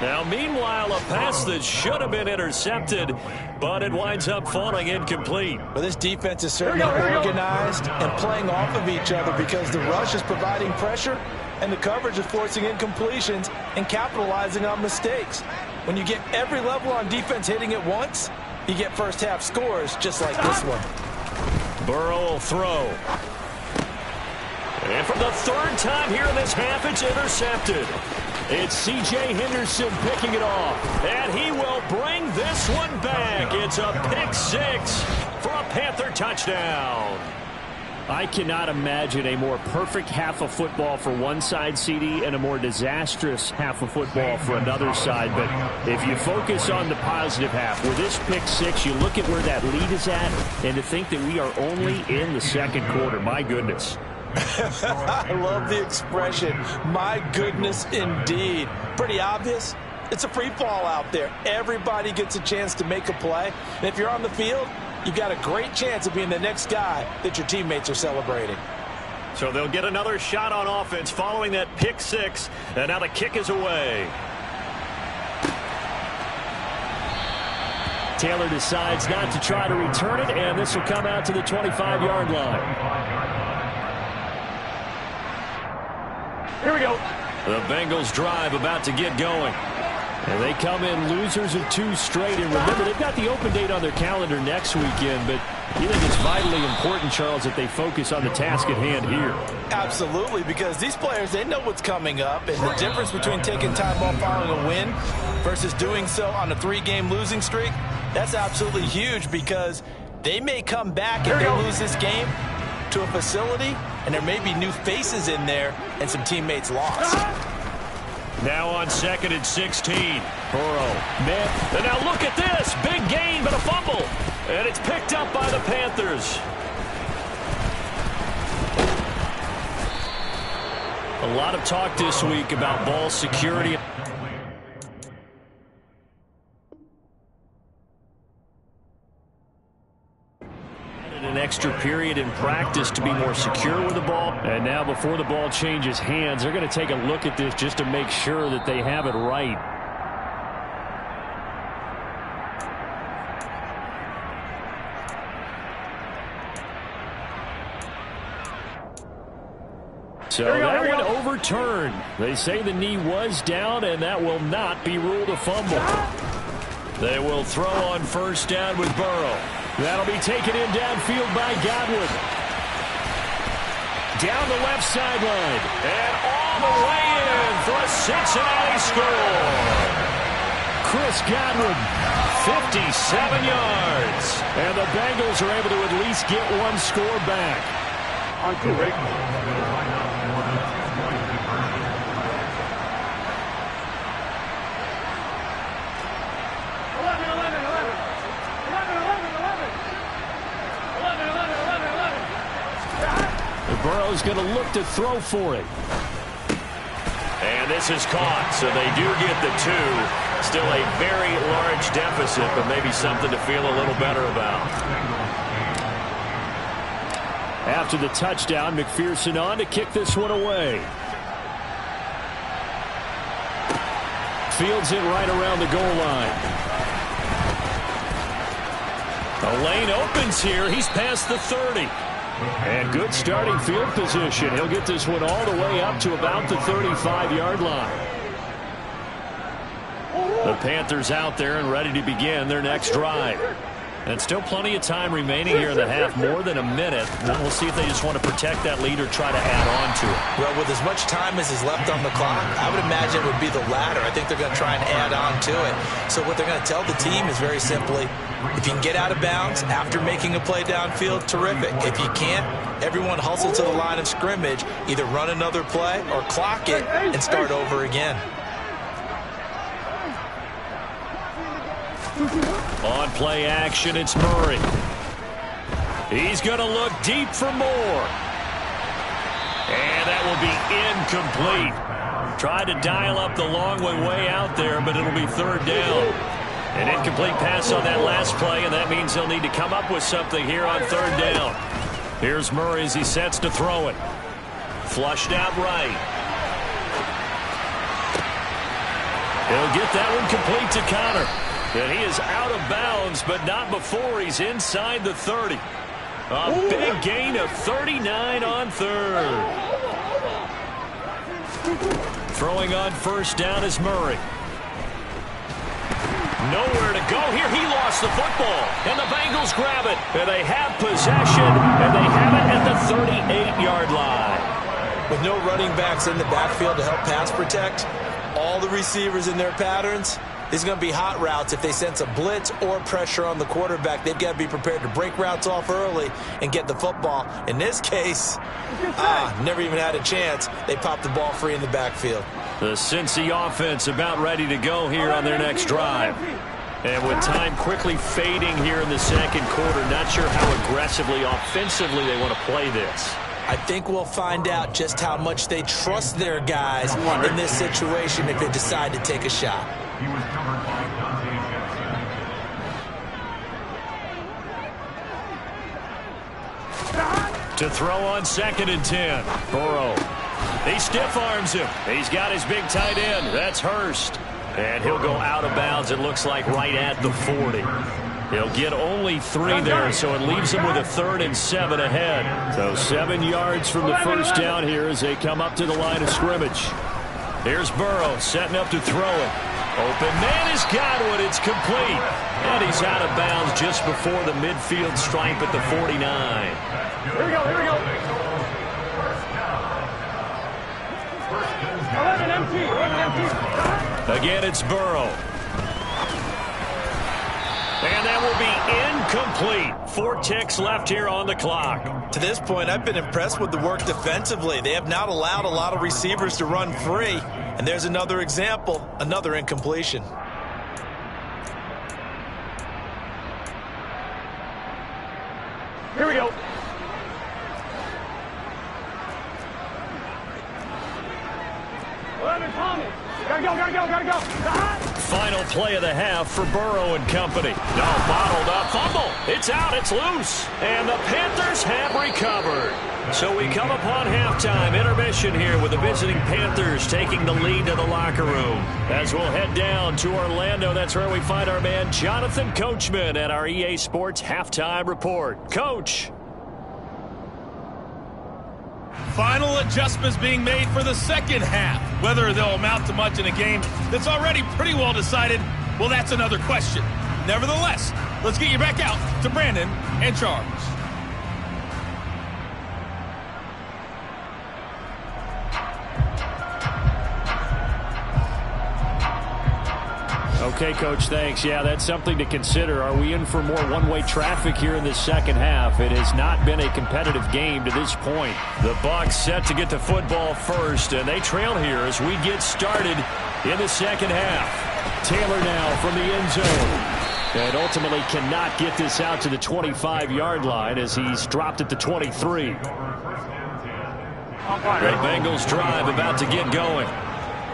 [SPEAKER 1] Now, meanwhile, a pass that should have been intercepted, but it winds up falling incomplete.
[SPEAKER 3] Well, this defense is certainly organized and playing off of each other because the rush is providing pressure and the coverage is forcing incompletions and capitalizing on mistakes. When you get every level on defense hitting at once, you get first half scores just like this one.
[SPEAKER 1] Burrow will throw. And for the 3rd time here in this half, it's intercepted. It's C.J. Henderson picking it off. And he will bring this one back. It's a pick 6 for a Panther touchdown. I cannot imagine a more perfect half of football for one side, CD, and a more disastrous half of football for another side. But if you focus on the positive half, with this pick 6, you look at where that lead is at, and to think that we are only in the second quarter, my goodness.
[SPEAKER 3] I love the expression, my goodness indeed. Pretty obvious. It's a free fall out there. Everybody gets a chance to make a play. And if you're on the field, you've got a great chance of being the next guy that your teammates are celebrating.
[SPEAKER 1] So they'll get another shot on offense following that pick six. And now the kick is away. Taylor decides not to try to return it, and this will come out to the 25-yard line.
[SPEAKER 4] Here we go.
[SPEAKER 1] The Bengals drive about to get going. And they come in losers of 2 straight. And remember, they've got the open date on their calendar next weekend, but you think it's vitally important, Charles, that they focus on the task at hand here?
[SPEAKER 3] Absolutely, because these players, they know what's coming up, and the difference between taking time off following a win versus doing so on a 3-game losing streak, that's absolutely huge, because they may come back if they lose this game to a facility, and there may be new faces in there and some teammates lost.
[SPEAKER 1] Now on 2nd and 16. Burrow. And now look at this. Big gain, but a fumble. And it's picked up by the Panthers. A lot of talk this week about ball security. An extra period in practice to be more secure with the ball. And now before the ball changes hands, they're going to take a look at this just to make sure that they have it right. So that one overturned. They say the knee was down, and that will not be ruled a fumble. They will throw on 1st down with Burrow. That'll be taken in downfield by Godwin. Down the left sideline. And all the way in for a Cincinnati score. Chris Godwin, 57 yards. And the Bengals are able to at least get one score back.
[SPEAKER 4] On 2, Rick.
[SPEAKER 1] Burrow's going to look to throw for it. And this is caught, so they do get the 2. Still a very large deficit, but maybe something to feel a little better about. After the touchdown, McPherson on to kick this one away. Fields it right around the goal line. The lane opens here. He's past the 30. And good starting field position. He'll get this one all the way up to about the 35-yard line. The Panthers out there and ready to begin their next drive. And still plenty of time remaining here in the half, more than a minute. And we'll see if they just want to protect that lead or try to add on to it.
[SPEAKER 3] Well, with as much time as is left on the clock, I would imagine it would be the latter. I think they're going to try and add on to it. So what they're going to tell the team is very simply, if you can get out of bounds after making a play downfield, terrific. If you can't, everyone hustle to the line of scrimmage, either run another play or clock it and start over again.
[SPEAKER 1] On play action, it's Murray. He's going to look deep for more. And that will be incomplete. Tried to dial up the long way out there, but it'll be 3rd down. An incomplete pass on that last play, and that means they'll need to come up with something here on 3rd down. Here's Murray as he sets to throw it. Flushed out right. He'll get that one complete to Connor. And he is out of bounds, but not before he's inside the 30. A big gain of 39 on 3rd. Throwing on 1st down is Murray. Nowhere to go here. He lost the football. And the Bengals grab it. And they have possession. And they have it at the 38-yard line.
[SPEAKER 3] With no running backs in the backfield to help pass protect, all the receivers in their patterns, these are going to be hot routes. If they sense a blitz or pressure on the quarterback, they've got to be prepared to break routes off early and get the football. In this case, never even had a chance. They popped the ball free in the backfield.
[SPEAKER 1] The Cincy offense about ready to go here on their next drive. And with time quickly fading here in the 2nd quarter, not sure how aggressively, offensively they want to play this.
[SPEAKER 3] I think we'll find out just how much they trust their guys in this situation if they decide to take a shot.
[SPEAKER 15] He was covered by Dante Jackson.
[SPEAKER 1] To throw on 2nd and 10. Burrow. He stiff arms him. He's got his big tight end. That's Hurst. And he'll go out of bounds, it looks like, right at the 40. He'll get only 3 there, so it leaves him with a 3rd and 7 ahead. So 7 yards from the first down here as they come up to the line of scrimmage. Here's Burrow setting up to throw it. Open man is Godwin. It's complete. And he's out of bounds just before the midfield stripe at the 49.
[SPEAKER 4] Here we go, here we go. 11 empty.
[SPEAKER 1] Again, it's Burrow. And that will be incomplete. 4 ticks left here on the clock.
[SPEAKER 2] To this point, I've been impressed with the work defensively. They have not allowed a lot of receivers to run free. And there's another example, another incompletion.
[SPEAKER 4] Here we go. Gotta go.
[SPEAKER 1] Final play of the half for Burrow and company. No, bottled up. Fumble. It's out. It's loose. And the Panthers have recovered. So we come upon halftime intermission here with the visiting Panthers taking the lead to the locker room. As we'll head down to Orlando, that's where we find our man Jonathan Coachman at our EA Sports Halftime Report. Coach.
[SPEAKER 8] Final adjustments being made for the second half. Whether they'll amount to much in a game that's already pretty well decided, well, that's another question. Nevertheless, let's get you back out to Brandon and Charles.
[SPEAKER 1] Okay, Coach, thanks. Yeah, that's something to consider. Are we in for more one-way traffic here in the second half? It has not been a competitive game to this point. The Bucs set to get the football first, and they trail here as we get started in the second half. Taylor now from the end zone. And ultimately cannot get this out to the 25-yard line as he's dropped at the 23. The Bengals drive about to get going.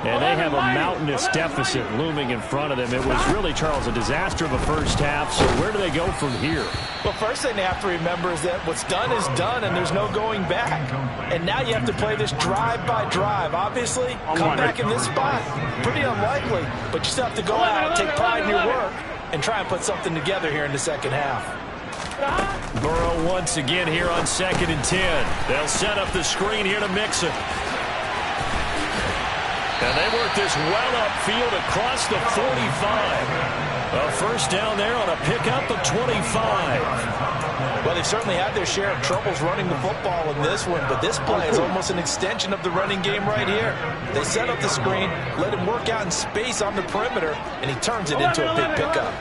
[SPEAKER 1] And they have a mountainous deficit looming in front of them. It was really, Charles, a disaster of a first half. So where do they go from here?
[SPEAKER 2] Well, first thing they have to remember is that what's done is done, and there's no going back. And now you have to play this drive by drive. Obviously, come back in this spot. Pretty unlikely, but you still have to go out, take pride in your work, and try and put something together here in the second half.
[SPEAKER 1] Burrow once again here on 2nd and 10. They'll set up the screen here to Mixon. And they work this well upfield across the 45. A first down there on a pickup of 25.
[SPEAKER 2] Well, they've certainly had their share of troubles running the football in this one, but this play is almost an extension of the running game right here. They set up the screen, let him work out in space on the perimeter, and he turns it into a big pickup.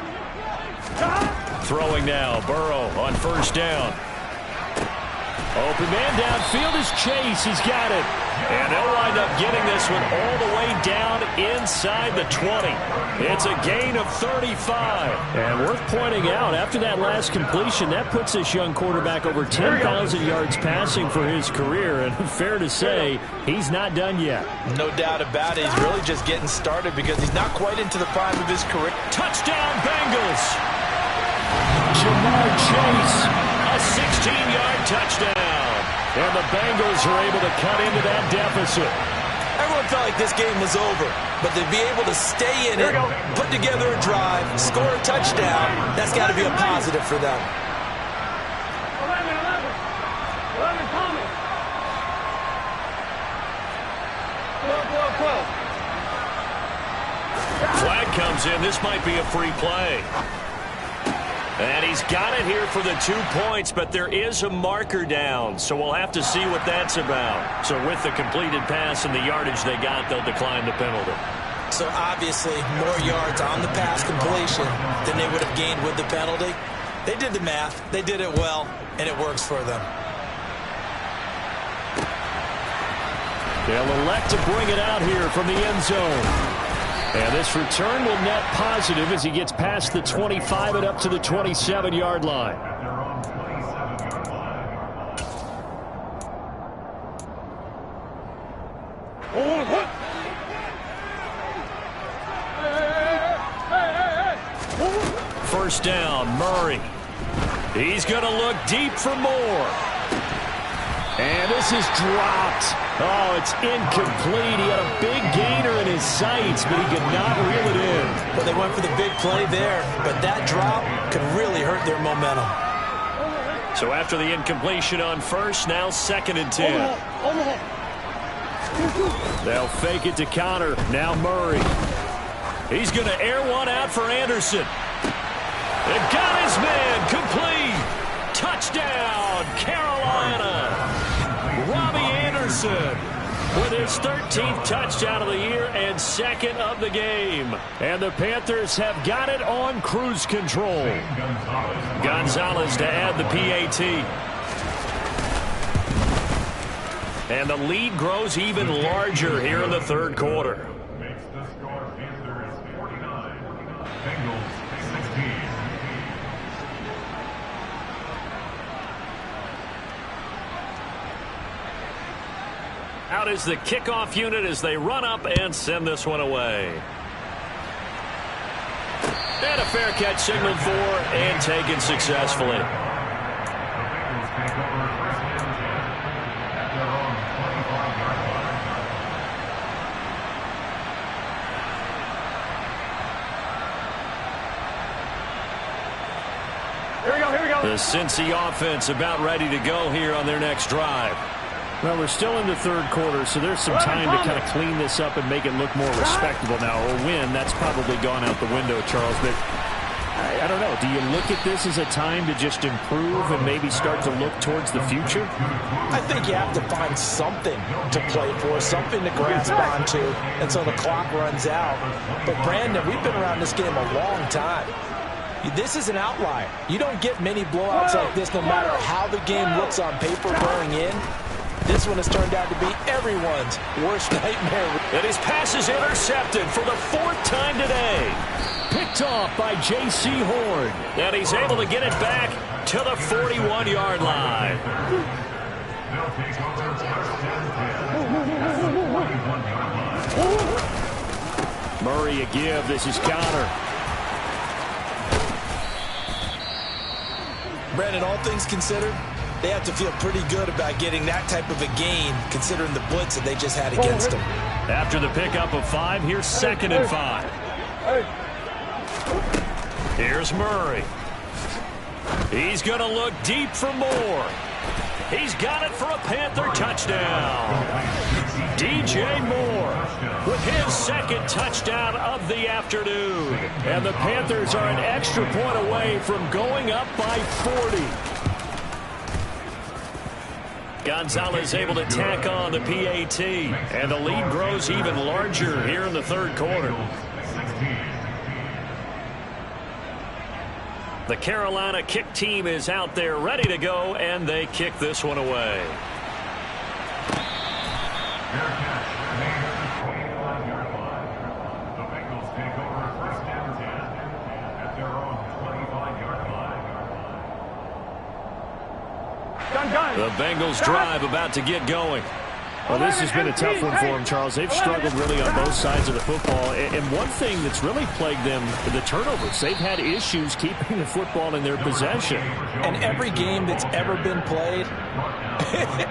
[SPEAKER 1] Throwing now, Burrow on first down. Open man downfield is Chase. He's got it. And they'll wind up getting this one all the way down inside the 20. It's a gain of 35. And worth pointing out, after that last completion, that puts this young quarterback over 10,000 yards passing for his career. And fair to say, he's not done yet.
[SPEAKER 2] No doubt about it. He's really just getting started because he's not quite into the prime of his career.
[SPEAKER 1] Touchdown, Bengals. Jamar Chase, a 16-yard touchdown. And the Bengals are able to cut into that deficit.
[SPEAKER 2] Everyone felt like this game was over, but to be able to stay in it, put together a drive, score a touchdown, that's got to be a positive for them.
[SPEAKER 4] 11 coming. 12.
[SPEAKER 1] Flag comes in. This might be a free play. And he's got it here for the 2 points, but there is a marker down, so we'll have to see what that's about. So with the completed pass and the yardage they got, they'll decline the penalty.
[SPEAKER 2] So obviously more yards on the pass completion than they would have gained with the penalty. They did the math, they did it well, and it works for them.
[SPEAKER 1] They'll elect to bring it out here from the end zone. And this return will net positive as he gets past the 25 and up to the 27-yard line. First down, Murray. He's going to look deep for more. And this is dropped. Oh, it's incomplete. He had a big gainer in his sights, but he could not reel it in.
[SPEAKER 3] Well, they went for the big play there, but that drop could really hurt their momentum.
[SPEAKER 14] So after the incompletion on first, now 2nd and 10. They'll fake it to counter. Now Murray. He's going to air one out for Anderson. They got his man. Complete. Touchdown, Carolina. Robbie Anderson with his 13th touchdown of the year and 2nd of the game. And the Panthers have got it on cruise control. Gonzalez to add the PAT. And the lead grows even larger here in the 3rd quarter.
[SPEAKER 15] Makes the score Panthers 49, Bengals 16.
[SPEAKER 14] Out is the kickoff unit as they run up and send this one away. And a fair catch signaled for and taken successfully.
[SPEAKER 4] Here we go, here we go.
[SPEAKER 14] The Cincy offense about ready to go here on their next drive.
[SPEAKER 1] Well, we're still in the 3rd quarter, so there's some time to kind of clean this up and make it look more respectable now. Or win, that's probably gone out the window, Charles. But I don't know. Do you look at this as a time to just improve and maybe start to look towards the future?
[SPEAKER 3] I think you have to find something to play for, something to grasp onto until the clock runs out. But, Brandon, we've been around this game a long time. This is an outlier. You don't get many blowouts like this no matter how the game looks on paper going in. This one has turned out to be everyone's worst nightmare.
[SPEAKER 14] And his pass is intercepted for the 4th time today. Picked off by J.C. Horn. And he's able to get it back to the 41-yard line. Murray a give. This is counter.
[SPEAKER 3] Brandon, all things considered, they have to feel pretty good about getting that type of a gain considering the blitz that they just had against them.
[SPEAKER 14] After the pickup of 5, here's 2nd and 5. Here's Murray. He's going to look deep for more. He's got it for a Panther touchdown. DJ Moore with his 2nd touchdown of the afternoon. And the Panthers are an extra point away from going up by 40. Gonzalez able to tack on the PAT. And the lead grows even larger here in the 3rd quarter. The Carolina kick team is out there ready to go, and they kick this one away.
[SPEAKER 15] The Bengals take over 1st and 10 at their own 25-yard line.
[SPEAKER 14] The Bengals drive about to get going.
[SPEAKER 1] Well, this has been a tough one for them, Charles. They've struggled really on both sides of the football. And one thing that's really plagued them, the turnovers. They've had issues keeping the football in their possession.
[SPEAKER 3] And every game that's ever been played,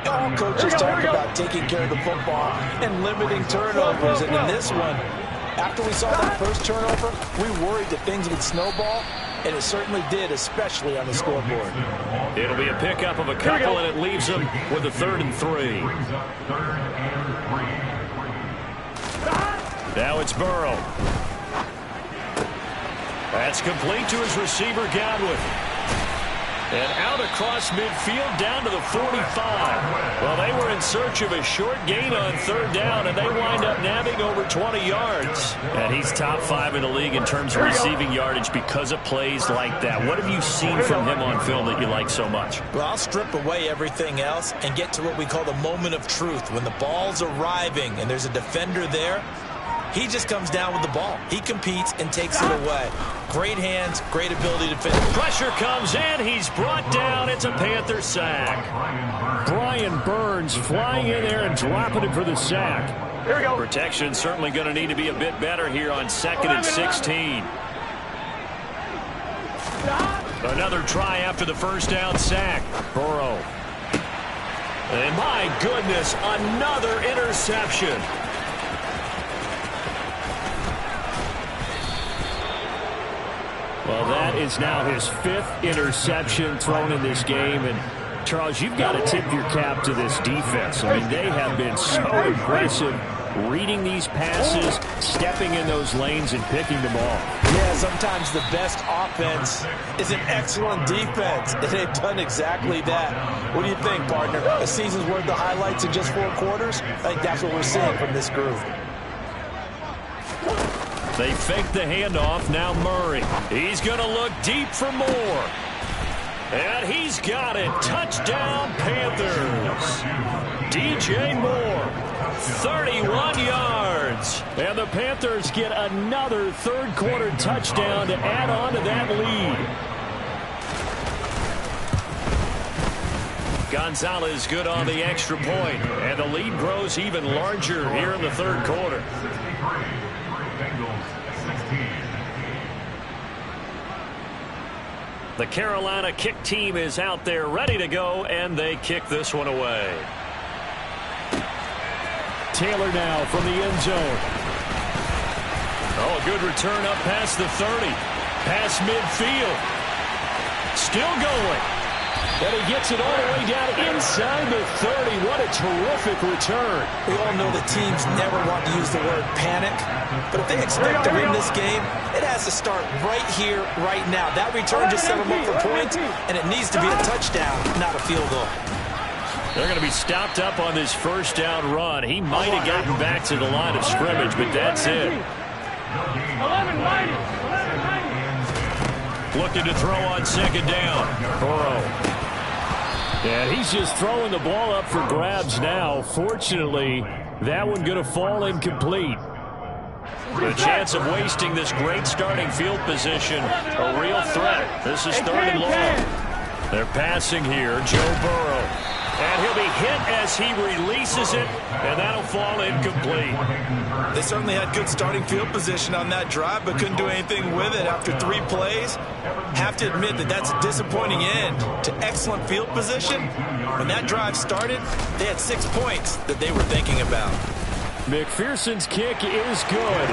[SPEAKER 3] all coaches talk about taking care of the football and limiting turnovers. And in this one, after we saw that first turnover, we worried that things would snowball. And it certainly did, especially on the scoreboard.
[SPEAKER 14] It'll be a pickup of a couple, and it leaves them with a 3rd and 3. Now it's Burrow. That's complete to his receiver, Godwin. And out across midfield down to the 45. Well, they were in search of a short gain on 3rd down, and they wind up nabbing over 20 yards. And he's top 5 in the league in terms of receiving yardage because of plays like that. What have you seen from him on film that you like so much?
[SPEAKER 3] Well, I'll strip away everything else and get to what we call the moment of truth. When the ball's arriving and there's a defender there, he just comes down with the ball. He competes and takes it away. Great hands, great ability to finish.
[SPEAKER 14] Pressure comes in. He's brought down. It's a Panther sack.
[SPEAKER 1] Brian Burns flying in there and dropping it for the sack.
[SPEAKER 4] Here we go.
[SPEAKER 14] Protection certainly going to need to be a bit better here on 2nd and 16. Another try after the first down sack. Burrow.
[SPEAKER 1] And my goodness, another interception. Well, that is now his 5th interception thrown in this game. And, Charles, you've got to tip your cap to this defense. I mean, they have been so impressive reading these passes, stepping in those lanes, and picking them off.
[SPEAKER 3] Yeah, sometimes the best offense is an excellent defense, and they've done exactly that. What do you think, partner? A season's worth of highlights in just 4 quarters? I think that's what we're seeing from this group.
[SPEAKER 1] They fake the handoff. Now Murray. He's going to look deep for more. And he's got it. Touchdown, Panthers. DJ Moore, 31 yards. And the Panthers get another third-quarter touchdown to add on to that lead. Gonzalez good on the extra point. And the lead grows even larger here in the third quarter. The Carolina kick team is out there ready to go, and they kick this one away. Taylor now from the end zone. Oh, a good return up past the 30. Past midfield. Still going. And he gets it all the way down inside the 30. What a terrific return.
[SPEAKER 3] We all know that teams never want to use the word panic. But if they expect to win this game, it has to start right here, right now. That return just set them up for points, and it needs to be a touchdown, not a field goal.
[SPEAKER 1] They're going to be stopped up on this first down run. He might have gotten back to the line of scrimmage, but that's it. 11-90. Looking to throw on second down. Burrow. And he's just throwing the ball up for grabs now. Fortunately, that one going to fall incomplete. The chance of wasting this great starting field position, a real threat. This is 3rd and long. They're passing here, Joe Burrow. And he'll be hit as he releases it, and that'll fall incomplete.
[SPEAKER 2] They certainly had good starting field position on that drive, but couldn't do anything with it after 3 plays. Have to admit that that's a disappointing end to excellent field position. When that drive started, they had 6 points that they were thinking about.
[SPEAKER 1] McPherson's kick is good.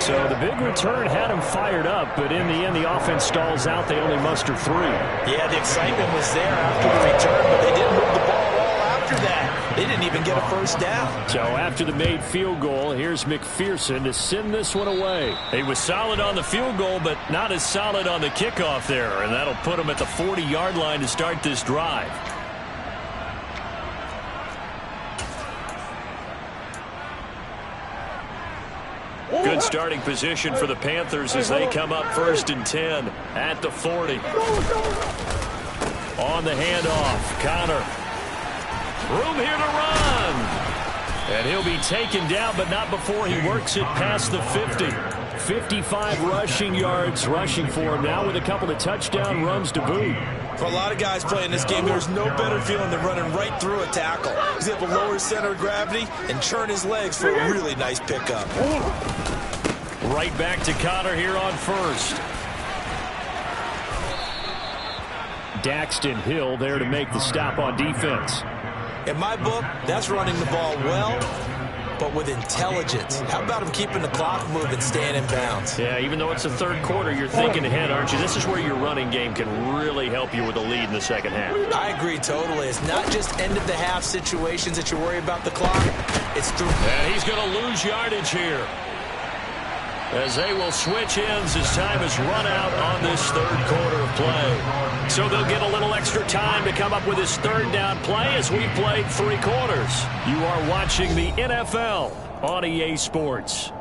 [SPEAKER 1] So the big return had him fired up, but in the end, the offense stalls out. They only muster 3.
[SPEAKER 3] Yeah, the excitement was there after the return, but they didn't move the ball at all after that. They didn't even get a first down.
[SPEAKER 1] So after the made field goal, here's McPherson to send this one away. He was solid on the field goal, but not as solid on the kickoff there, and that'll put him at the 40-yard line to start this drive. Good starting position for the Panthers as they come up 1st and 10 at the 40. On the handoff, Connor. Room here to run. And he'll be taken down, but not before he works it past the 50. 55 rushing yards rushing for him now with a couple of touchdown runs to boot.
[SPEAKER 2] For a lot of guys playing this game, there's no better feeling than running right through a tackle. He's able to lower his center of gravity and churn his legs for a really nice pickup.
[SPEAKER 1] Right back to Connor here on 1st. Daxton Hill there to make the stop on defense.
[SPEAKER 3] In my book, that's running the ball well, but with intelligence. How about him keeping the clock moving, staying in bounds?
[SPEAKER 1] Yeah, even though it's the 3rd quarter, you're thinking ahead, aren't you? This is where your running game can really help you with a lead in the second half.
[SPEAKER 3] I agree totally. It's not just end-of-the-half situations that you worry about the clock. It's through.
[SPEAKER 1] And he's going to lose yardage here, as they will switch ends as time is run out on this 3rd quarter of play. So they'll get a little extra time to come up with this 3rd down play as we played 3 quarters. You are watching the NFL on EA Sports.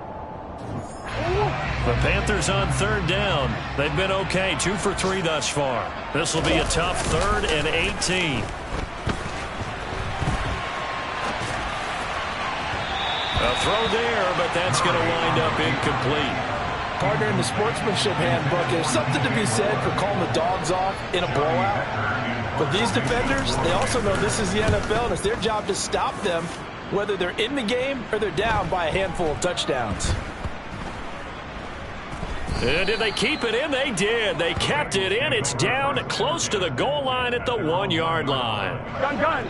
[SPEAKER 1] The Panthers on 3rd down. They've been okay, 2 for 3 thus far. This will be a tough 3rd and 18. A throw there, but that's going to wind up incomplete.
[SPEAKER 3] Partner, in the sportsmanship handbook, there's something to be said for calling the dogs off in a blowout. But these defenders, they also know this is the NFL, and it's their job to stop them, whether they're in the game or they're down by a handful of touchdowns.
[SPEAKER 1] And did they keep it in? They did. They kept it in. It's down close to the goal line at the 1-yard line.
[SPEAKER 4] Gun.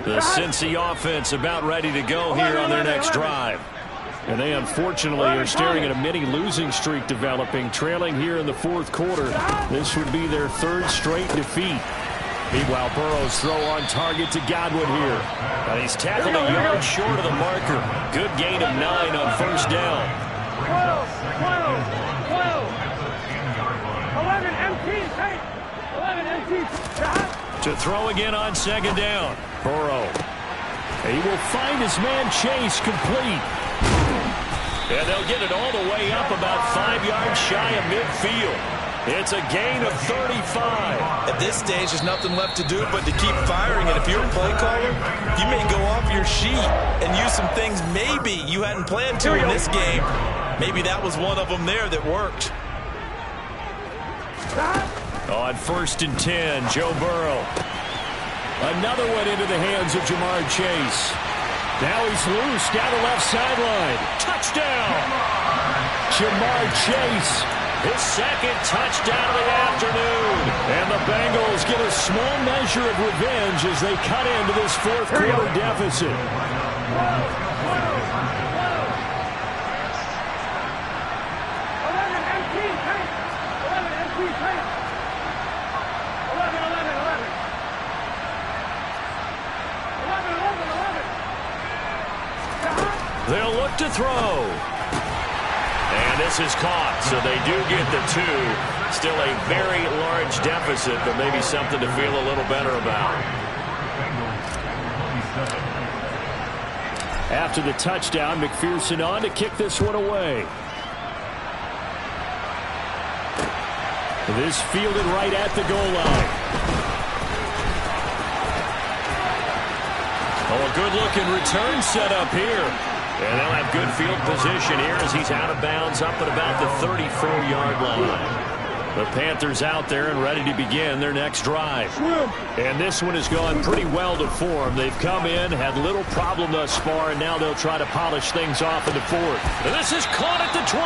[SPEAKER 1] The Cincy offense about ready to go here on their next drive. And they unfortunately are staring at a mini losing streak developing, trailing here in the fourth quarter. This would be their third straight defeat. Meanwhile, Burrow's throw on target to Godwin here. And he's tackled a yard short of the marker. Good gain of 9 on first down.
[SPEAKER 4] 12, 11 empty, take. 11 empty.
[SPEAKER 1] To throw again on second down. Burrow. He will find his man Chase complete. And they'll get it all the way up about 5 yards shy of midfield. It's a gain of 35.
[SPEAKER 2] At this stage, there's nothing left to do but to keep firing. And if you're a play caller, you may go off your sheet and use some things maybe you hadn't planned to in this game. Maybe that was one of them there that worked.
[SPEAKER 1] On 1st and 10, Joe Burrow. Another one into the hands of Jamar Chase. Now he's loose down the left sideline. Touchdown! Jamar Chase, his second touchdown of the afternoon. And the Bengals get a small measure of revenge as they cut into this fourth quarter deficit.
[SPEAKER 4] 11.
[SPEAKER 1] They'll look to throw. And this is caught, so they do get the 2. Still a very large deficit, but maybe something to feel a little better about. After the touchdown, McPherson on to kick this one away. This fielded right at the goal line. Oh, a good-looking return set up here. And they'll have good field position here as he's out of bounds up at about the 34-yard line. The Panthers out there and ready to begin their next drive. And this one has gone pretty well to form. They've come in, had little problem thus far, and now they'll try to polish things off in the fourth. And this is caught at the 20.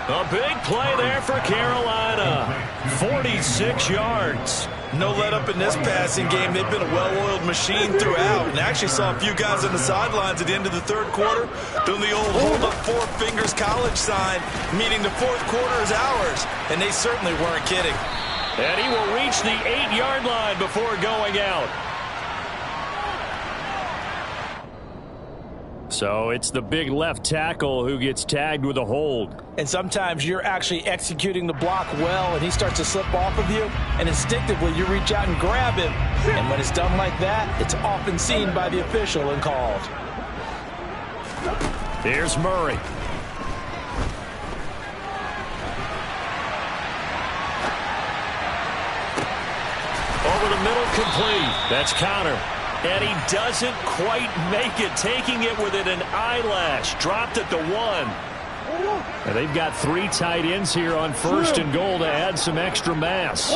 [SPEAKER 1] A big play there for Carolina. 46 yards.
[SPEAKER 2] No let up in this passing game. They've been a well-oiled machine throughout. And actually saw a few guys on the sidelines at the end of the third quarter doing the old hold up 4 fingers college sign, meaning the fourth quarter is ours. And they certainly weren't kidding.
[SPEAKER 1] And he will reach the 8-yard line before going out. So it's the big left tackle who gets tagged with a hold.
[SPEAKER 3] And sometimes you're actually executing the block well, and he starts to slip off of you, and instinctively you reach out and grab him. And when it's done like that, it's often seen by the official and called.
[SPEAKER 1] Here's Murray. Over the middle, complete. That's Connor. And he doesn't quite make it, taking it within an eyelash. Dropped at the 1. And they've got 3 tight ends here on 1st and goal to add some extra mass.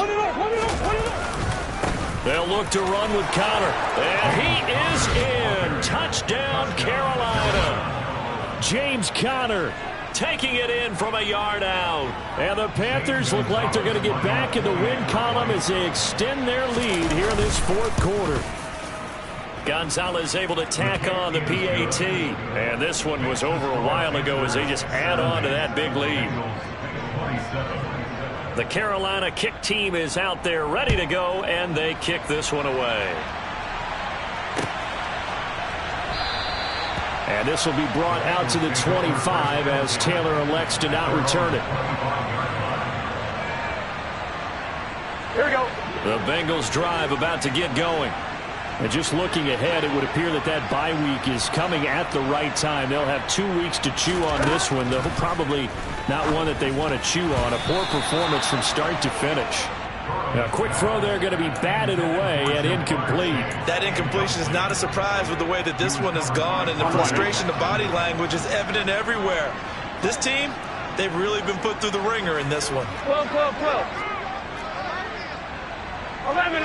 [SPEAKER 1] They'll look to run with Connor. And he is in. Touchdown, Carolina. James Conner taking it in from a yard out. And the Panthers look like they're going to get back in the win column as they extend their lead here in this fourth quarter. Gonzalez able to tack on the PAT. And this one was over a while ago as they just add on to that big lead. The Carolina kick team is out there ready to go, and they kick this one away. And this will be brought out to the 25 as Taylor elects to not return it.
[SPEAKER 4] Here we go.
[SPEAKER 1] The Bengals drive about to get going. And just looking ahead, it would appear that that bye week is coming at the right time. They'll have 2 weeks to chew on this one, though probably not one that they want to chew on. A poor performance from start to finish. Now, a quick throw there going to be batted away and incomplete.
[SPEAKER 2] That incompletion is not a surprise with the way that this one has gone, and the frustration, the body language is evident everywhere. This team, they've really been put through the ringer in this one.
[SPEAKER 4] 12, 12, 12. 11.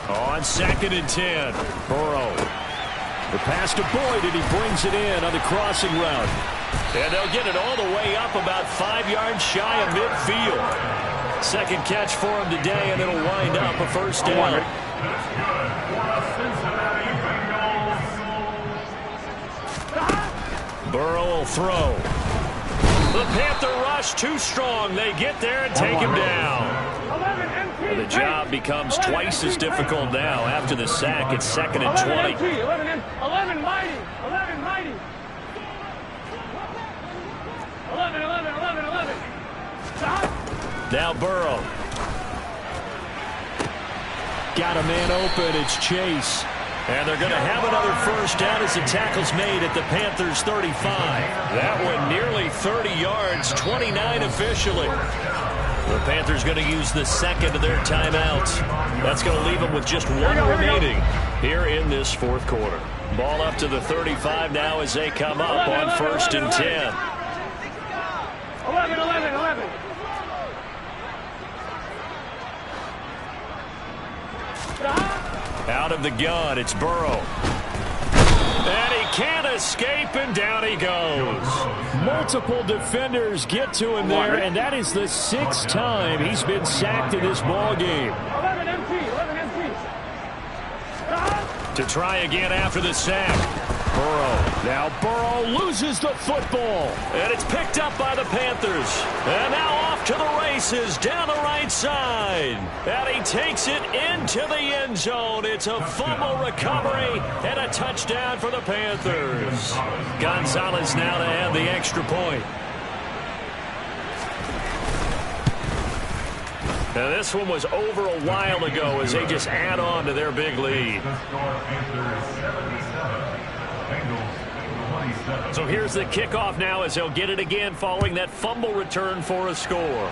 [SPEAKER 1] On 2nd and 10, Burrow. The pass to Boyd, and he brings it in on the crossing route. And they'll get it all the way up about 5 yards shy of midfield. Second catch for him today, and it'll wind up a first down.
[SPEAKER 15] That's good for the Cincinnati Bengals.
[SPEAKER 1] Burrow will throw. The Panther rush too strong. They get there and take him down. And the job becomes twice as difficult now after the sack. It's 2nd and 20.
[SPEAKER 4] 11 mighty. 11 mighty. 11.
[SPEAKER 1] Now Burrow. Got a man open. It's Chase. And they're going to have another first down as the tackle's made at the Panthers' 35. That one nearly 30 yards, 29 officially. The Panthers going to use the second of their timeouts. That's going to leave them with just one remaining here in this fourth quarter. Ball up to the 35 now as they come up on 1st and 10.
[SPEAKER 4] 11.
[SPEAKER 1] Out of the gun, it's Burrow. And he can't escape, and down he goes. Multiple defenders get to him there, and that is the 6th time he's been sacked in this ball game.
[SPEAKER 4] 11 MT.
[SPEAKER 1] To try again after the sack. Burrow. Now Burrow loses the football. And it's picked up by the Panthers. And now off to the races down the right side. And he takes it into the end zone. It's a fumble recovery and a touchdown for the Panthers. Gonzalez now to add the extra point. Now this one was over a while ago as they just add on to their big lead. So here's the kickoff now as they'll get it again following that fumble return for a score.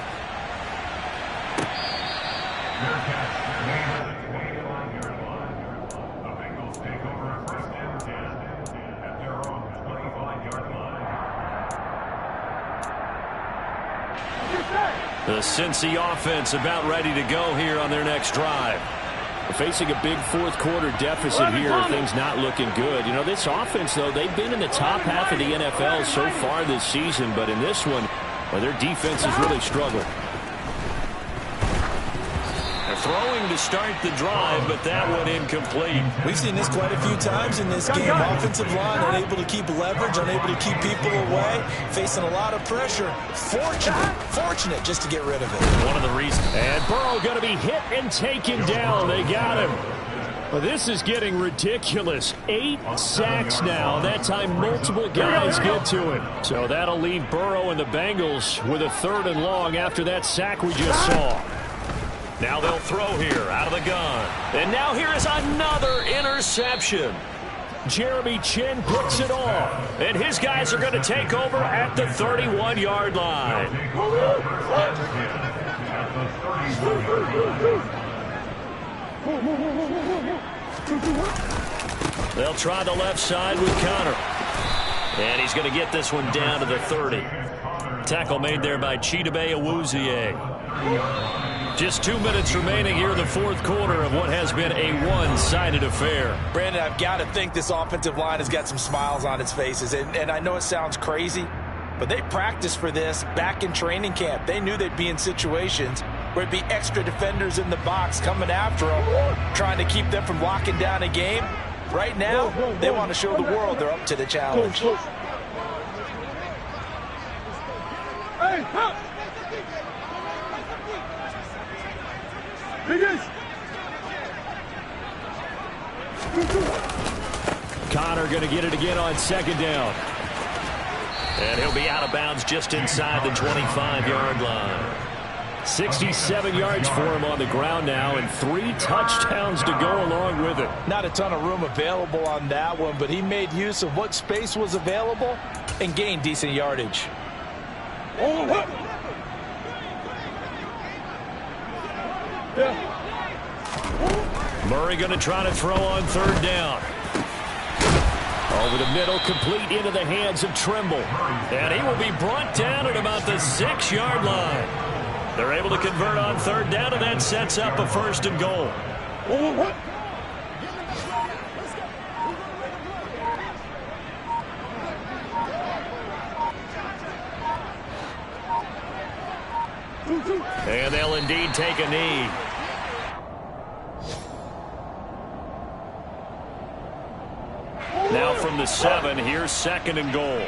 [SPEAKER 1] The Cincy offense about ready to go here on their next drive. We're facing a big fourth quarter deficit here. Things not looking good. You know, this offense, though, they've been in the top half of the NFL so far this season. But in this one, well, their defense has really struggled. They're throwing to start the drive, but that one incomplete.
[SPEAKER 3] We've seen this quite a few times in this game. Offensive line unable to keep leverage, unable to keep people away, facing a lot of pressure. Fortunate just to get rid of it.
[SPEAKER 1] One of the reasons. And Burrow going to be hit and taken down. They got him. Well, this is getting ridiculous. 8 sacks now. That time multiple guys get to it. So that'll leave Burrow and the Bengals with a 3rd and long after that sack we just saw. Now they'll throw here out of the gun. And now here is another interception. Jeremy Chinn picks it off. And his guys are going to take over at the 31-yard line. They'll try the left side with Connor. And he's going to get this one down to the 30. Tackle made there by Chidobe Awuzie. Just 2 minutes remaining here in the fourth quarter of what has been a one-sided affair.
[SPEAKER 2] Brandon, I've got to think this offensive line has got some smiles on its faces. And I know it sounds crazy, but they practiced for this back in training camp. They knew they'd be in situations where it'd be extra defenders in the box coming after them, trying to keep them from locking down a game. Right now, they want to show the world they're up to the challenge.
[SPEAKER 4] Hey,
[SPEAKER 1] Connor going to get it again on 2nd down. And he'll be out of bounds just inside the 25-yard line. 67 yards for him on the ground now and 3 touchdowns to go along with it.
[SPEAKER 3] Not a ton of room available on that one, but he made use of what space was available and gained decent yardage.
[SPEAKER 1] Murray going to try to throw on 3rd down. Over the middle, complete into the hands of Trimble. And he will be brought down at about the 6-yard line. They're able to convert on 3rd down, and that sets up a 1st and goal. And they'll indeed take a knee. Now from the 7, here's 2nd and goal.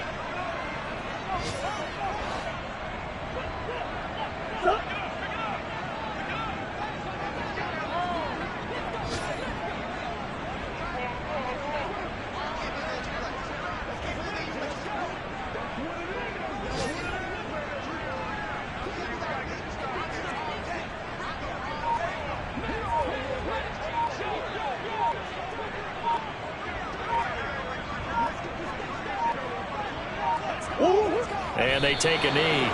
[SPEAKER 1] And they take a knee.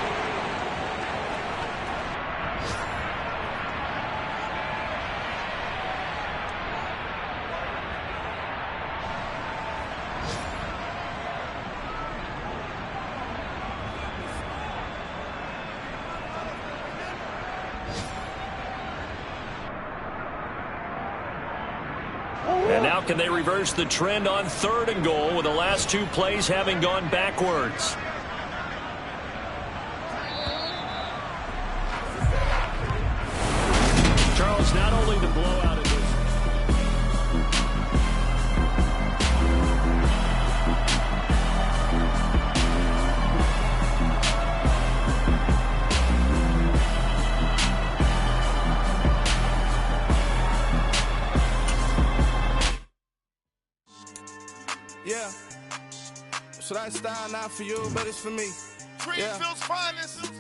[SPEAKER 1] And now can they reverse the trend on 3rd and goal with the last 2 plays having gone backwards? Charles, not only the blowout of this.
[SPEAKER 12] Yeah. So that style not for you, but it's for me.
[SPEAKER 11] Greenfield's finest.